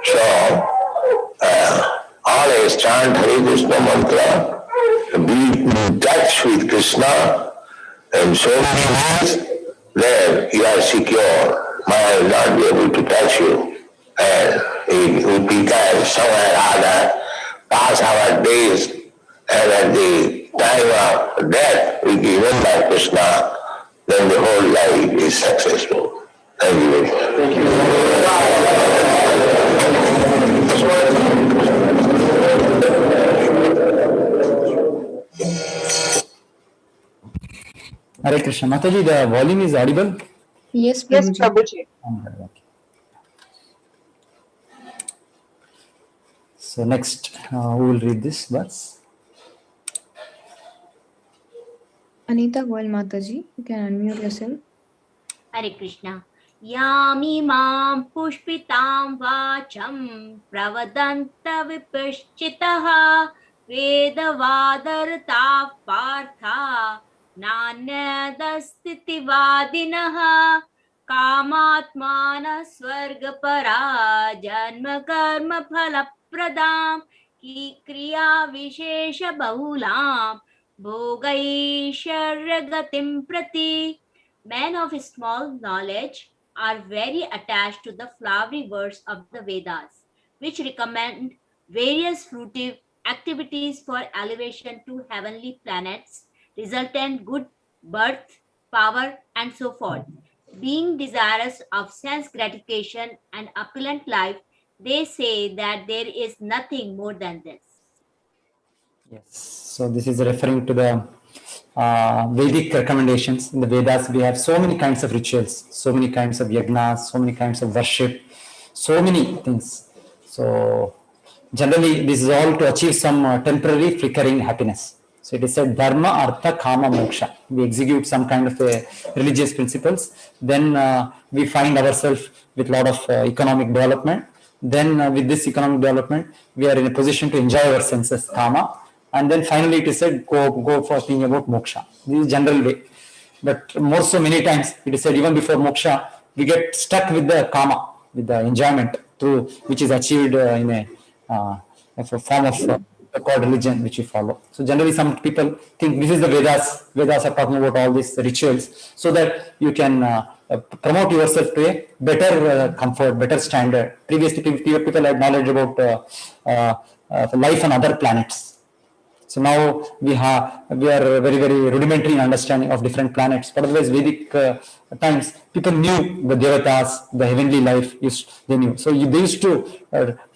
So, always chant Hare Krishna mantra, be in touch with Krishna in so many ways, then you are secure. Maya will not be able to touch you. And if we can somewhere or other pass our days, and at the time of death we remember Krishna, then the whole life is successful. Thank you very much. Thank you. Hare Krishna. Mataji, the volume is audible? Yes, Yes, Prabhuji. Prabhuji. So next, who will read this verse? Anita Goel Mataji, you can unmute yourself. Hare Krishna. Yami mam pushpitam vacham pravadanta vipaschitaha vedavadarta partha nanyadastiti vadinaha kamatmana swargapara janma karma phalapradam ki kriya vishesha bahulam bhogaisharagatim prati. Men of small knowledge are very attached to the flowery words of the Vedas, which recommend various fruitive activities for elevation to heavenly planets, resultant good birth, power, and so forth. Being desirous of sense gratification and opulent life, they say that there is nothing more than this. Yes. So this is referring to the Vedic recommendations. In the Vedas, we have so many kinds of rituals, so many kinds of yagnas, so many kinds of worship, so many things. So generally, this is all to achieve some temporary flickering happiness. So it is said dharma, artha, kama, moksha. We execute some kind of religious principles. Then we find ourselves with a lot of economic development. Then with this economic development, we are in a position to enjoy our senses, kama. And then finally it is said, go for thinking about moksha. This is general way. But more so many times, it is said even before moksha, we get stuck with the kama, with the enjoyment through which is achieved in a form of called religion which we follow. So generally some people think this is the Vedas. Vedas are talking about all these rituals so that you can promote yourself to a better comfort, better standard. Previously people had knowledge about life on other planets. So now we are very, very rudimentary in understanding of different planets. But otherwise, Vedic times, people knew the devatas, the heavenly life, they knew. So they used to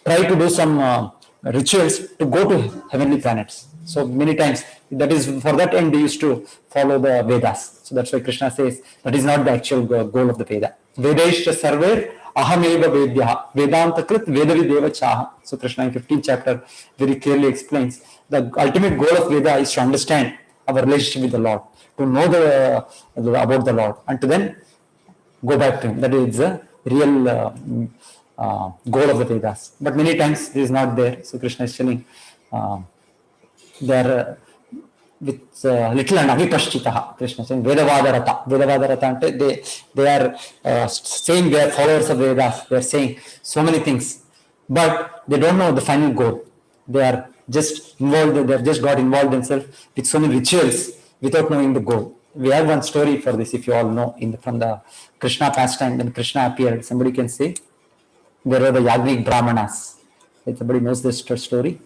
try to do some rituals to go to heavenly planets. So many times, that is for that end, they used to follow the Vedas. So that's why Krishna says that is not the actual goal of the Veda. Vedaishya sarver ahameva vedyaha vedanta krit vedavideva chaha. So Krishna in 15th chapter very clearly explains the ultimate goal of Veda is to understand our relationship with the Lord, to know about the Lord, and to then go back to Him. That is the real goal of the Vedas. But many times this is not there. So Krishna is telling they are with little and avipashchitaha. Krishna is saying Vedavadarata. Vedavadarata, they are saying they are followers of Vedas. They are saying so many things but they don't know the final goal. They are just involved, they have just got involved themselves with so many rituals without knowing the goal. We have one story for this, if you all know, from the Krishna pastime. When Krishna appeared, somebody can say, there were the Yagnik Brahmanas. If somebody knows this story.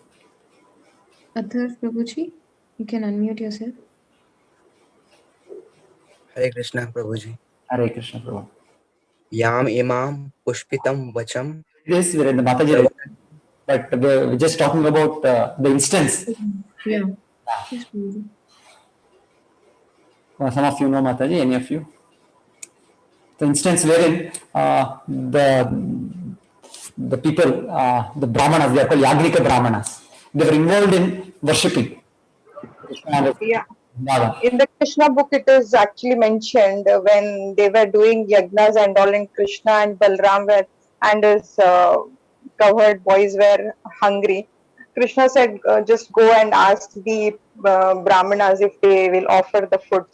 Adhar Prabhuji, you can unmute yourself. Hare Krishna, Prabhuji. Hare Krishna, Prabhu. Yam imam pushpitam vacham. Yes, we're in the Mataji, but we're just talking about the instance. Yeah. Some of you know Mataji, any of you? The instance wherein the people, the Brahmanas, they are called Yagnika Brahmanas. They were involved in worshipping. Yeah. In the Krishna book, it is actually mentioned when they were doing yagnas and all, in Krishna and Balram were, and his covered boys were hungry. Krishna said, just go and ask the Brahmanas if they will offer the food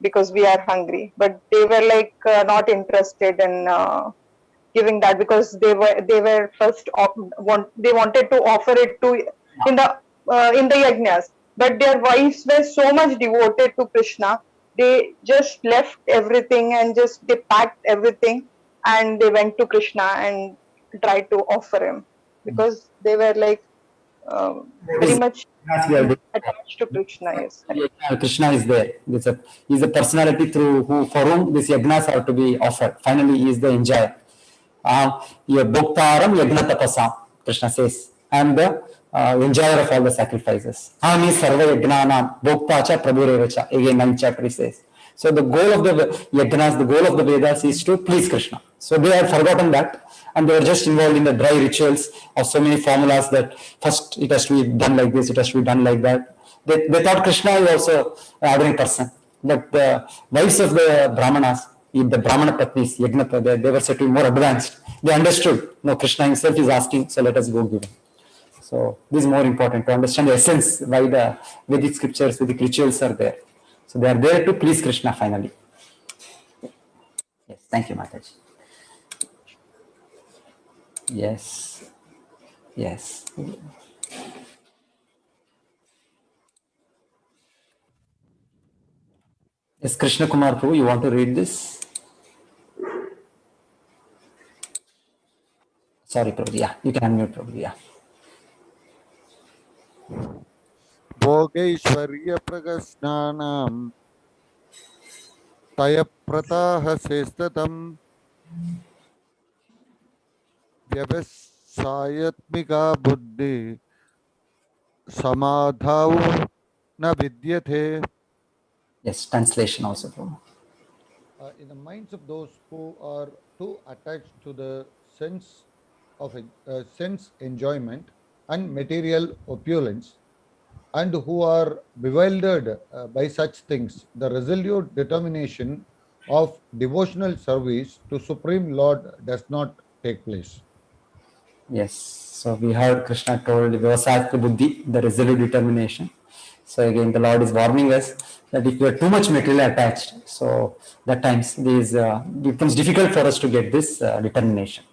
because we are hungry. But they were like not interested in giving that, because they were first they wanted to offer it to in the yagnas. But their wives were so much devoted to Krishna, they just left everything and they packed everything and they went to Krishna and tried to offer him, because they were like very much attached to Krishna. Yes. Krishna is there. He's a personality for whom these yagnas are to be offered. Finally, he is the enjoyer. Bhoktaram yagna tapasam, Krishna says. I am the enjoyer of all the sacrifices. Ami sarva yagnanam bhoktacha prabhurevacha. Again, 9th chapter he says. So the goal of the yagnas, the goal of the Vedas is to please Krishna. So they have forgotten that, and they were just involved in the dry rituals of so many formulas that first it has to be done like this, it has to be done like that. They thought Krishna is also an ordinary person. But the wives of the Brahmanas, the Brahmana Patnis, Yagna, they were said to be more advanced. They understood, no, Krishna himself is asking, so let us go give him. So this is more important to understand the essence why the Vedic scriptures, Vedic rituals are there. So they are there to please Krishna finally. Yes, thank you, Mataji. Yes. Yes. Yes, Krishna Kumar Prabhu, you want to read this? Sorry, Prabhu. Yeah, you can unmute, Prabhu. Yeah. भोगैश्वर्य प्रगस्नानां तयप्रताः सेस्ततं व्यवसायत्मिका बुद्धि समाधाउ न विद्यते. Yes, translation also, Prabhu. In the minds of those who are too attached to the sense of sense enjoyment and material opulence, and who are bewildered by such things, the resolute determination of devotional service to Supreme Lord does not take place. Yes, so we heard Krishna told Vyavasayatma Buddhi, the resolute determination. So again, the Lord is warning us that if we are too much materially attached, so that times it becomes difficult for us to get this determination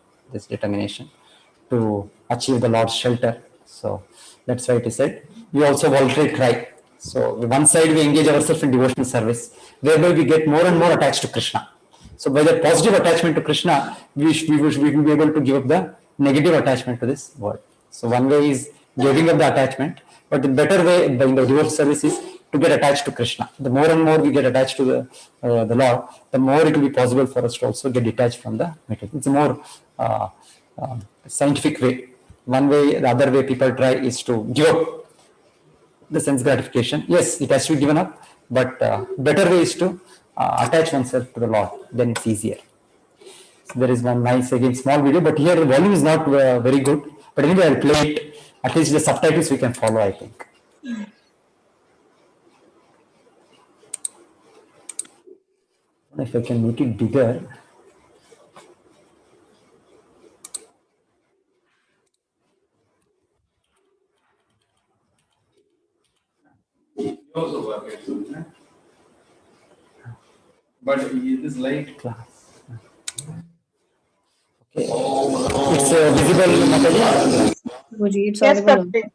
to achieve the Lord's shelter. So that's why it is said, we also voluntarily try. So one side we engage ourselves in devotional service, whereby we get more and more attached to Krishna. So by the positive attachment to Krishna, we will be able to give up the negative attachment to this world. So one way is giving up the attachment, but the better way in the devotional service is to get attached to Krishna. The more and more we get attached to the Lord, the more it will be possible for us to also get detached from the material. It's a more scientific way. One way, the other way people try is to give up the sense gratification. Yes, it has to be given up, but better way is to attach oneself to the Lord. Then it's easier. So there is one nice, again, small video, but here the volume is not very good. But anyway, I'll play it. At least the subtitles we can follow, I think. If I can make it bigger. But it is light class. Okay. It's this visible, Mataji? Prabhuji, it's Yes, audible. Prabhuji.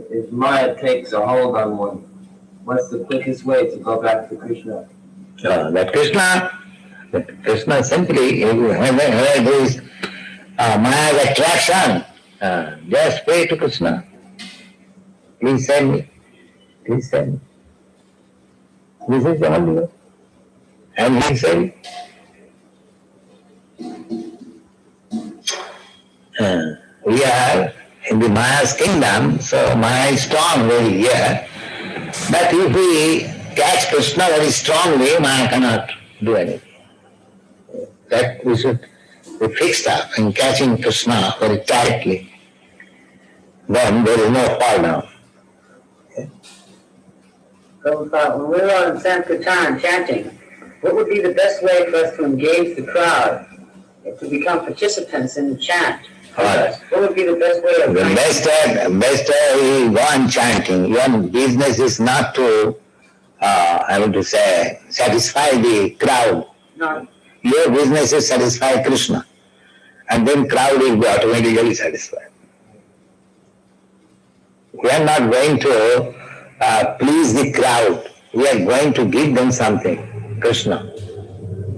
If Maya takes a hold on one, what's the quickest way to go back to Krishna? That Krishna simply, where there is Maya's attraction, just pray to Krishna. Please send me. Please send me. This is the only way. And he said, we are in the Maya's kingdom, so Maya is strong very here. But if we catch Krishna very strongly, Maya cannot do anything. That we should be fixed up in catching Krishna very tightly. Then there is no fall down. Prabhupada, when we were on Sankirtan chanting, what would be the best way for us to engage the crowd, to become participants in the chant? What would be the best way of The best way is go on chanting. Your business is not to, I want to say, satisfy the crowd. No. Your business is satisfy Krishna. And then crowd will be automatically satisfied. We are not going to please the crowd. We are going to give them something, Krishna.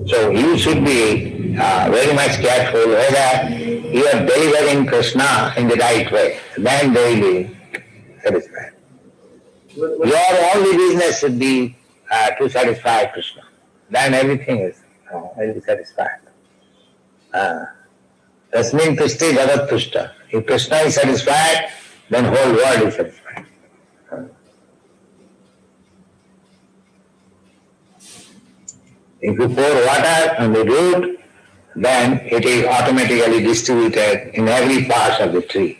So you should be very much careful whether you are delivering Krishna in the right way. Then they will be satisfied. Your only business should be to satisfy Krishna. Then everything will be satisfied. Tasmin tushti jagat tushta. If Krishna is satisfied, then whole world is satisfied. If you pour water on the root, then it is automatically distributed in every part of the tree.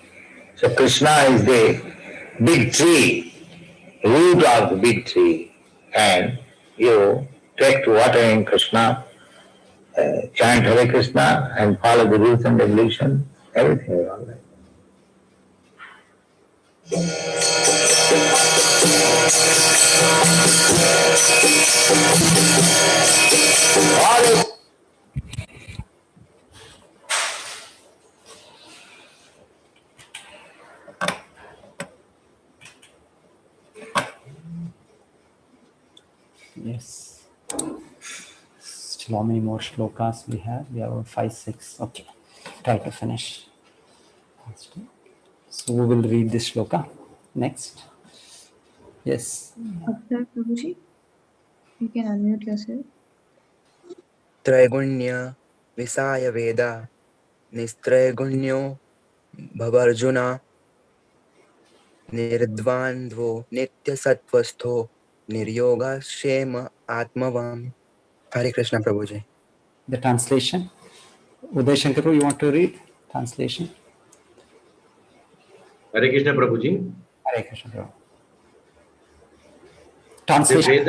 So Krishna is the big tree, root of the big tree, and you take to water in Krishna, chant Hare Krishna and follow the rules and regulations, everything is all right. Yes. Still, how many more shlokas we have? We have 5, 6. Okay. Try to finish. So we will read this shloka. Next. Yes. Akhtar Prabhuji, you can unmute yourself. Traigunya Visaya Veda Nistragunyo Bhavarjuna Nirdvandvo Nitya Satvastho Niryoga Shema Atmavam. Hare Krishna Prabhuji. The translation. Uday Shankar, you want to read? Translation. Hare Krishna Prabhuji. Hare Krishna Prabhu. Translation.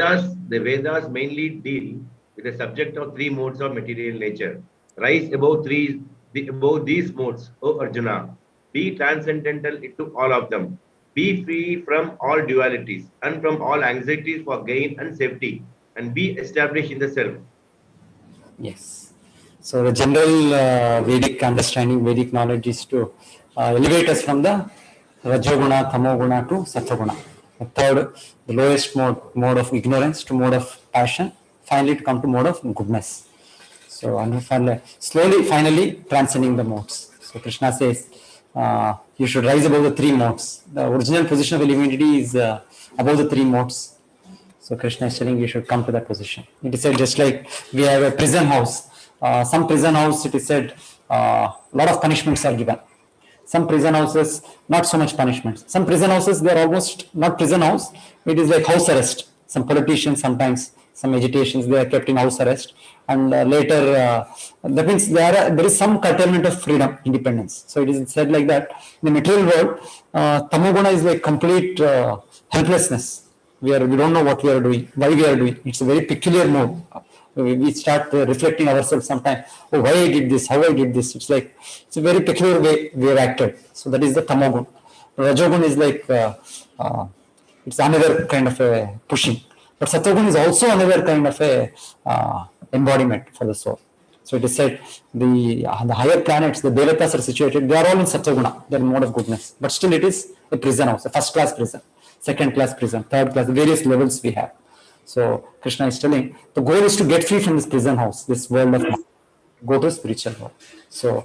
The Vedas mainly deal with the subject of 3 modes of material nature. Rise above these modes, O Arjuna. Be transcendental into all of them. Be free from all dualities and from all anxieties for gain and safety, and be established in the self. Yes. So the general Vedic understanding, Vedic knowledge is to elevate us from the Rajoguna, Tamoguna to Sattva-guna. The third, the lowest mode of ignorance to mode of passion, finally to come to mode of goodness. So slowly, finally transcending the modes. So Krishna says, you should rise above the 3 modes. The original position of elementary is above the 3 modes. So Krishna is telling you should come to that position. It is said just like we have a prison house. Some prison house, it is said, a lot of punishments are given. Some prison houses, not so much punishments. Some prison houses, they are almost not prison house. It is like house arrest. Some politicians sometimes, some agitations, they are kept in house arrest. And later, that means there is some curtailment of freedom, independence. So it is said like that. In the material world, Tamoguna is like complete helplessness. We don't know what we are doing, why we are doing. It's a very peculiar mode. We start reflecting ourselves sometimes. Oh, why I did this? How I did this? It's a very peculiar way we have acted. So that is the tamogun. Rajogun is like it's another kind of a pushing. But Satogun is also another kind of a embodiment for the soul. So it is said the higher planets, the Devatas are situated, they are all in Satoguna, their mode of goodness. But still it is a prison house, a first class prison, second class prison, third class, various levels we have. So Krishna is telling, the goal is to get free from this prison house, this world of mind, go to spiritual world. So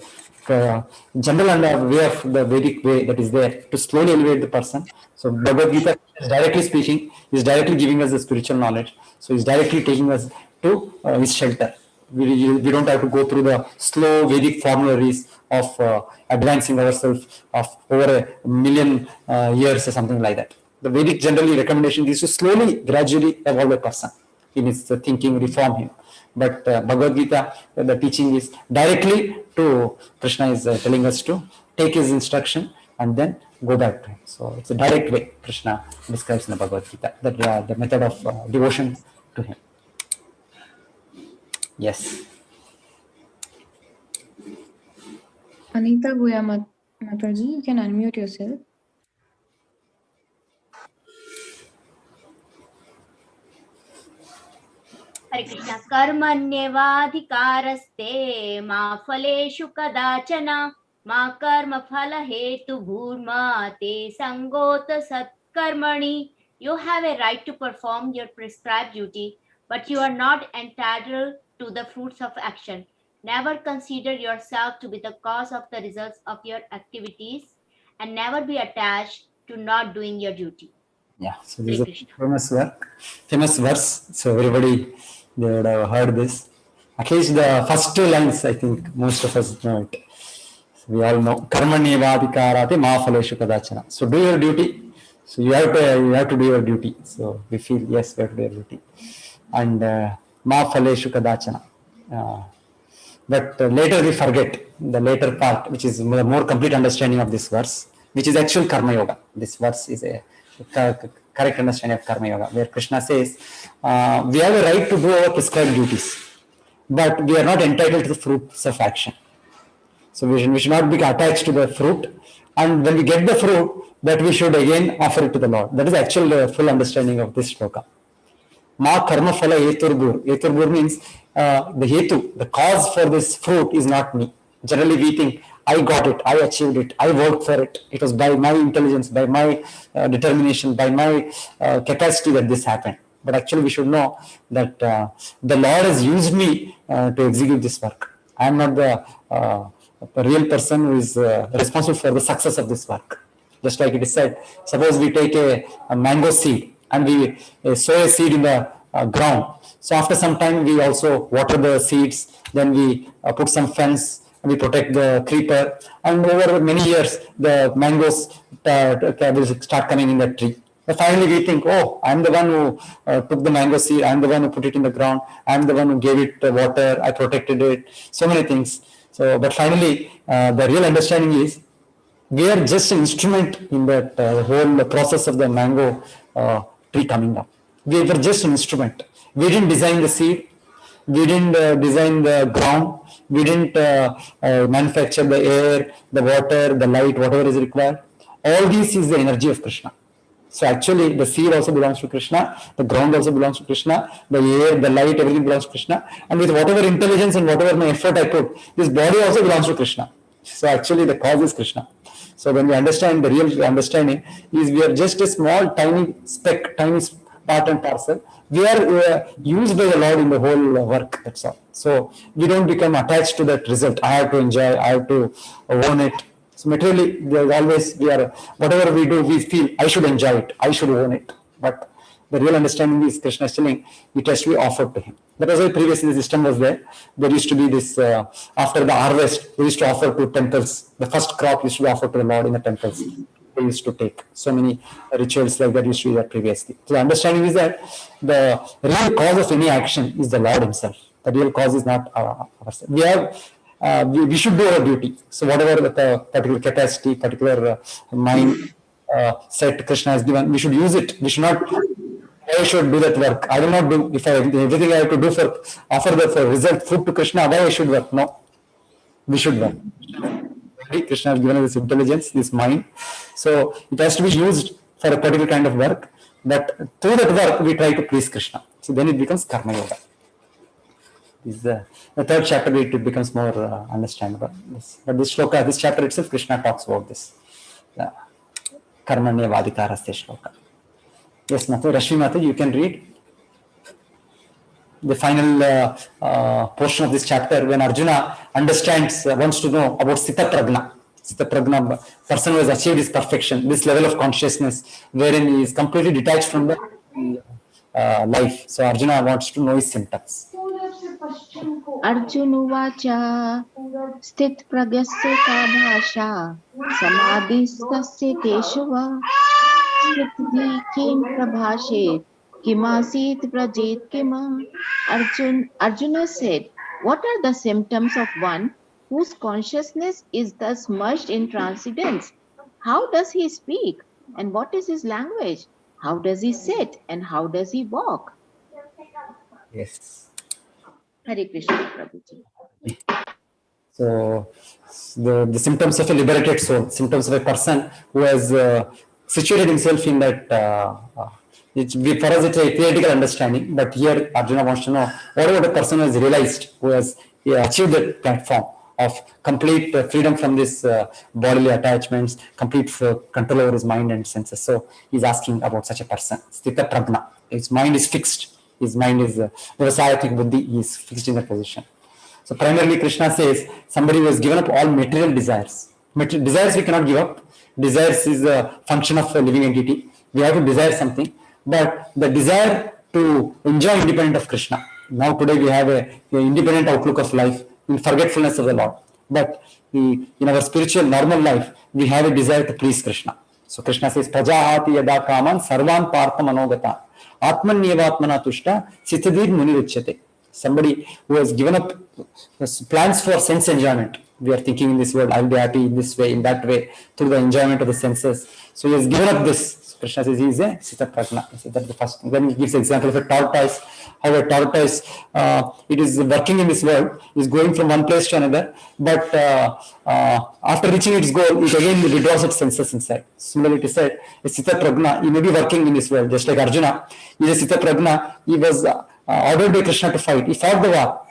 general and way of the Vedic way that is there to slowly elevate the person. So Bhagavad Gita is directly speaking, is directly giving us the spiritual knowledge. So he's directly taking us to his shelter. We don't have to go through the slow Vedic formularies of advancing ourselves of over a million years or something like that. The Vedic generally recommendation is to slowly, gradually evolve a person in his thinking, reform him. But Bhagavad Gita, the teaching is directly to Krishna is telling us to take his instruction and then go back to him. So it's a direct way Krishna describes in the Bhagavad Gita, that the method of devotion to him. Yes. Anita Goya Mataji, you can unmute yourself. Hare Krishna. Karmanyevadhikaraste ma phaleshu kadachana ma karma phala hetu bhurma te sangota satkarmani. You have a right to perform your prescribed duty, but you are not entitled to the fruits of action. Never consider yourself to be the cause of the results of your activities, and never be attached to not doing your duty. Yeah, so this is a famous verse. So everybody, they would have heard this. At least the first two lines, I think most of us know it. So we all know Karmanyevadhikarate ma phaleshu kadachana. So do your duty. So you have to do your duty. So we feel yes, we have to do your duty. And ma phaleshu kadachana. But later we forget the later part, which is the more complete understanding of this verse, which is actual karma yoga. This verse is a correct understanding of karma yoga, where Krishna says we have a right to do our prescribed duties, but we are not entitled to the fruits of action. So we should not be attached to the fruit, and when we get the fruit, that we should again offer it to the Lord. That is actually the full understanding of this shloka. Ma karma phala heturbur. Heturbur means the hetu, the cause for this fruit is not me. Generally we think, I got it, I achieved it, I worked for it. It was by my intelligence, by my determination, by my capacity that this happened. But actually we should know that the Lord has used me to execute this work. I am not the real person who is responsible for the success of this work. Just like it is said, suppose we take a mango seed and we sow a seed in the ground. So after some time we also water the seeds, then we put some fence, we protect the creeper, and over many years the mangoes will start coming in the tree. But finally we think, oh, I'm the one who took the mango seed, I'm the one who put it in the ground, I'm the one who gave it water, I protected it, so many things. So, but finally the real understanding is we are just an instrument in that whole process of the mango tree coming up. We were just an instrument. We didn't design the seed, we didn't design the ground, we didn't manufacture the air, the water, the light, whatever is required. All this is the energy of Krishna. So actually the seed also belongs to Krishna, the ground also belongs to Krishna, the air, the light, everything belongs to Krishna. And with whatever intelligence and whatever my effort I put, this body also belongs to Krishna. So actually the cause is Krishna. So when we understand, the real understanding is we are just a small tiny speck, tiny part and parcel. We are used by the Lord in the whole work, that's all. So we don't become attached to that result. I have to enjoy, I have to own it. So materially, there's always, whatever we do, we feel, I should enjoy it, I should own it. But the real understanding is Krishna is telling, it has to be offered to him. That was why previously the system was there. There used to be this, after the harvest, they used to offer to temples. The first crop used to be offered to the Lord in the temples. They used to take so many rituals like that used to be there previously. So the understanding is that the real cause of any action is the Lord himself. The real cause is not ourselves. We should do our duty. So whatever the particular capacity, particular mind set Krishna has given, we should use it. We should not I should do that work. I will not do, if everything I have to do for result, food to Krishna, why I should work? No, we should work. Krishna has given us this intelligence, this mind. So it has to be used for a particular kind of work. But through that work, we try to please Krishna. So then it becomes Karma Yoga. This is the third chapter, it becomes more understandable. But this shloka, this chapter itself, Krishna talks about this. Karmanya Vadikarasya shloka. Yes, Mata, Rashmi Mata, you can read the final portion of this chapter when Arjuna understands, wants to know about Sthita Prajna. Sthita Prajna, person who has achieved his perfection, this level of consciousness wherein he is completely detached from the life. So Arjuna wants to know his symptoms. Arjuna Vacha Sthit Pragyasya ka bhasha Samadhistasya Keshava Sthiti kim prabhashet Kimasit prajet kima. Arjuna said, what are the symptoms of one whose consciousness is thus merged in transcendence? How does he speak? And what is his language? How does he sit? And how does he walk? Yes. Hare Krishna, Prabhuji. So the symptoms of a liberated soul, symptoms of a person who has situated himself in that, for us it's a theoretical understanding, but here Arjuna wants to know what about a person who has realized, who has achieved that platform of complete freedom from this bodily attachments, complete control over his mind and senses. So he's asking about such a person, Sthita Prajna. His mind is fixed. His mind is Vyavasayatik Buddhi, he is fixed in that position. So primarily Krishna says somebody who has given up all material desires. Desires we cannot give up. Desires is a function of a living entity. We have to desire something. But the desire to enjoy independent of Krishna. Now today we have a independent outlook of life in forgetfulness of the Lord. But in our spiritual normal life, we have a desire to please Krishna. So Krishna says, Prajahati yada kaman sarvan partha manogata atmanyevatmana tushta sitadir munirichyate. Somebody who has given up plans for sense enjoyment. We are thinking in this world, I'll be happy in this way, in that way, through the enjoyment of the senses. So he has given up this. So Krishna says he is a Sthita Prajna. So that's the first thing. Then he gives the example of a tortoise. How a tortoise, it is working in this world, is going from one place to another, but after reaching its goal, it again withdraws its senses inside. Similarly, it is said, a Sthita Prajna, he may be working in this world, just like Arjuna. He is a Sthita Prajna, he was ordered by Krishna to fight. He fought the war.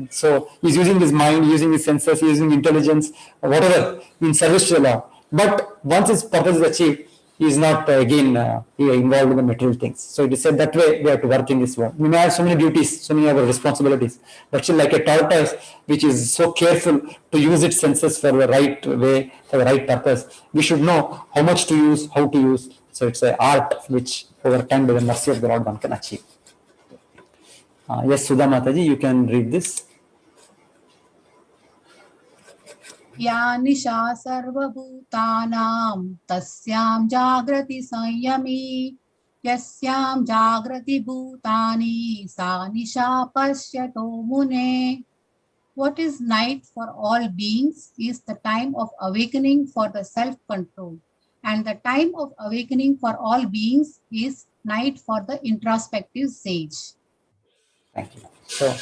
So he's using his mind, using his senses, using intelligence, whatever, in service to the Lord. But once his purpose is achieved, he is not again involved in the material things. So it is said that way we have to work in this world. We may have so many duties, so many other responsibilities, but still like a tortoise, which is so careful to use its senses for the right way, for the right purpose. We should know how much to use, how to use. So it's an art which over time by the mercy of the Lord one can achieve. Yes, Sudha Mataji, you can read this. या निशा सर्वभूतानां तस्यां जागृति संयमी यस्यां जागृति भूतानि सा निशा पश्यतो मुने. What is night for all beings is the time of awakening for the self-control, and the time of awakening for all beings is night for the introspective sage. Thank you. So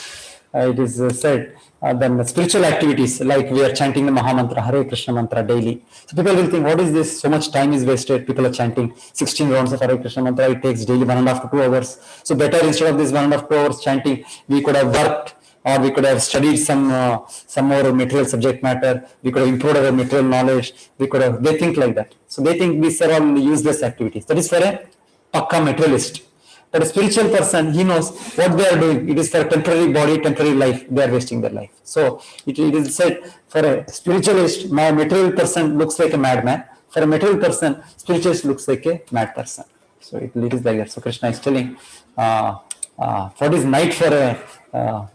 it is said then the spiritual activities, like we are chanting the Maha Mantra, Hare Krishna mantra daily. So people will think, what is this? So much time is wasted. People are chanting 16 rounds of Hare Krishna mantra. It takes daily 1.5 to 2 hours. So better instead of this 1.5 to 2 hours chanting, we could have worked, or we could have studied some more material subject matter. We could have improved our material knowledge. We could have. They think like that. So they think these are all useless activities. That is for a pakka materialist. But a spiritual person, he knows what they are doing. It is for a temporary body, temporary life. They are wasting their life. So it is said, for a spiritualist, my material person looks like a madman. For a material person, spiritualist looks like a mad person. So it is like that. So Krishna is telling, what is night for a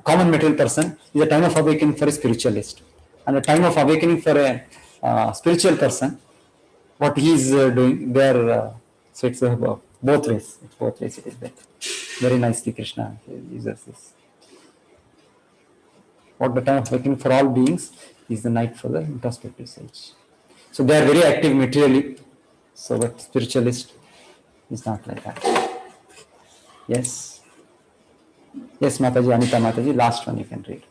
common material person is a time of awakening for a spiritualist. And a time of awakening for a spiritual person, what he is doing, they are, so it's both ways. It's both ways it is that. Very nicely Krishna uses this. What the time of awakening for all beings is the night for the introspective sage. So they are very active materially. So but spiritualist is not like that. Yes. Yes, Mataji, Anita Mataji, last one you can read.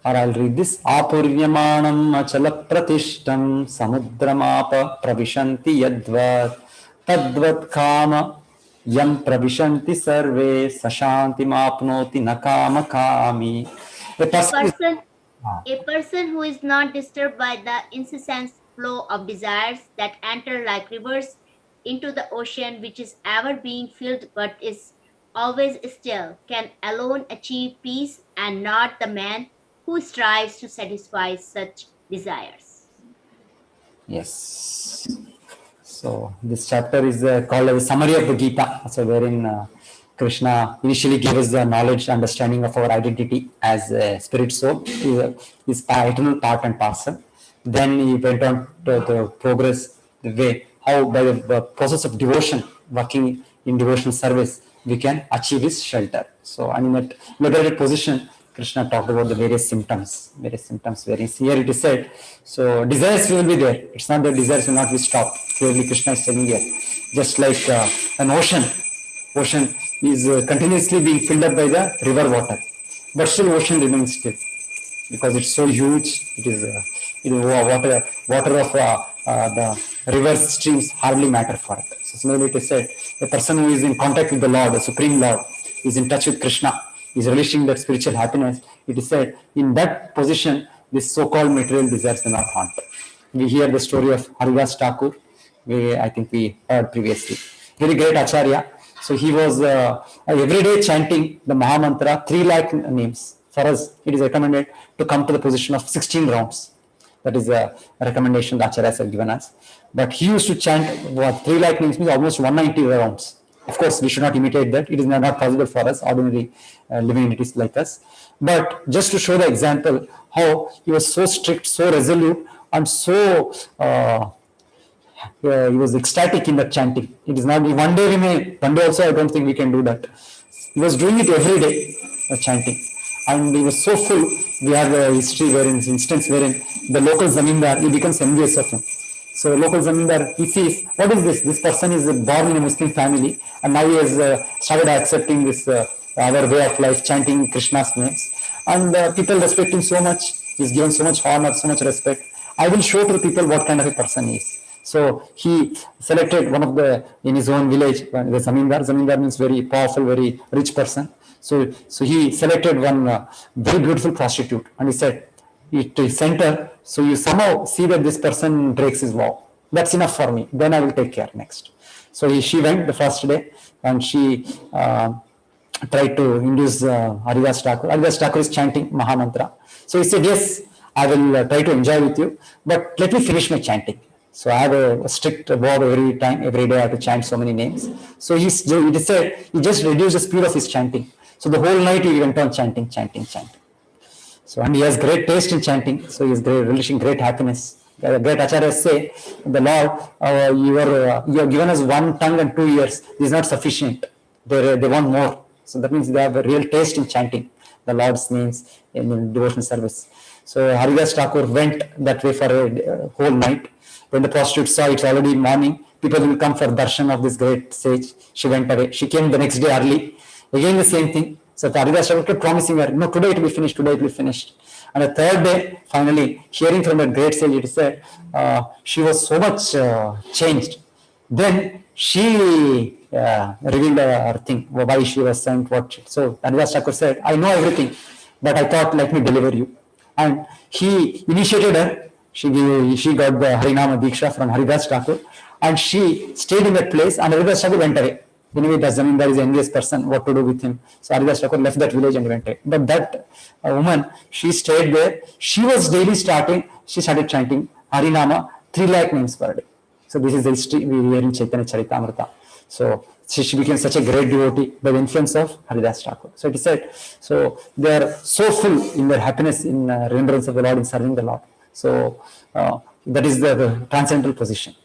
Or I'll read this. Apuryamanam achala pratishtam samudramapa pravishanti yadvat tadvat kama yam pravishanti sarve sashanti mapnoti nakama kami. A person who is not disturbed by the incessant flow of desires that enter like rivers into the ocean, which is ever being filled but is always still, can alone achieve peace, and not the man who strives to satisfy such desires. Yes. So this chapter is called as a summary of the Gita. So wherein Krishna initially gave us the knowledge, understanding of our identity as a spirit soul, is eternal part and parcel. Then he went on to the progress, the way how by the process of devotion, working in devotional service, we can achieve his shelter. So and in that liberated position, Krishna talked about the various symptoms. Wherein here it is said, so desires will be there. It's not that desires will not be stopped. Clearly Krishna is telling here, just like an ocean is continuously being filled up by the river water, but still ocean remains still because it's so huge. It is water of the river streams hardly matter for it. So similarly it is said, the person who is in contact with the Lord, the Supreme Lord, is in touch with Krishna, is relishing that spiritual happiness. It is said, in that position, this so-called material desires do not haunt. We hear the story of Haridas Thakur, I think we heard previously. Very great Acharya. So he was every day chanting the Mahamantra, 3 lakh names. For us, it is recommended to come to the position of 16 rounds. That is a recommendation the Acharyas have given us. But he used to chant 3 lakh names, means almost 190 rounds. Of course, we should not imitate that. It is not possible for us, ordinary living entities like us. But just to show the example, how he was so strict, so resolute, and so he was ecstatic in the chanting. It is not one day also I don't think we can do that. He was doing it every day, chanting. And he was so full. We have a history wherein, instance wherein the local zamindar, he becomes envious of him. So local zamindar, he sees, what is this? This person is born in a Muslim family and now he has started accepting this our way of life, chanting Krishna's names. And people respect him so much. He's given so much honor, so much respect. I will show to the people what kind of a person he is. So he selected one of in his own village, the zamindar. Zamindar means very powerful, very rich person. So he selected one very beautiful prostitute and he said, he sent her, so you somehow see that this person breaks his vow. That's enough for me. Then I will take care next. So she went the first day and she tried to induce Haridas Thakur. Haridas Thakur is chanting Mahamantra. So he said, yes, I will try to enjoy with you, but let me finish my chanting. So I have a strict vow every day I have to chant so many names. So he said, he just reduced the speed of his chanting. So the whole night he went on chanting. So, and he has great taste in chanting. So he is relishing great happiness. The great acharyas say, the Lord, you have given us 1 tongue and 2 ears. This is not sufficient. They want more. So that means they have a real taste in chanting the Lord's names in devotional service. So Haridas Thakur went that way for a whole night. When the prostitute saw it's already morning, people will come for darshan of this great sage. She went away. She came the next day early. Again the same thing. So Haridas Thakur kept promising her, no, today it will be finished, today it will be finished. And the third day, finally, hearing from that great sage, it said, she was so much changed. Then she revealed her thing, why she was sent, what. So Haridas Thakur said, I know everything, but I thought, let me deliver you. And he initiated her. She got the Harinama Diksha from Haridas Thakur, and she stayed in that place, and Haridas Thakur went away. Anyway, the zamindar is an envious person, what to do with him. So Haridas Thakur left that village and went away. But that woman, she stayed there. She was daily she started chanting Harinama 3 lakh names per day. So this is the history we hear in Chaitanya Charitamrita. So she became such a great devotee by the influence of Haridas Thakur. So it is said, so they are so full in their happiness in remembrance of the Lord, in serving the Lord. So that is the transcendental position.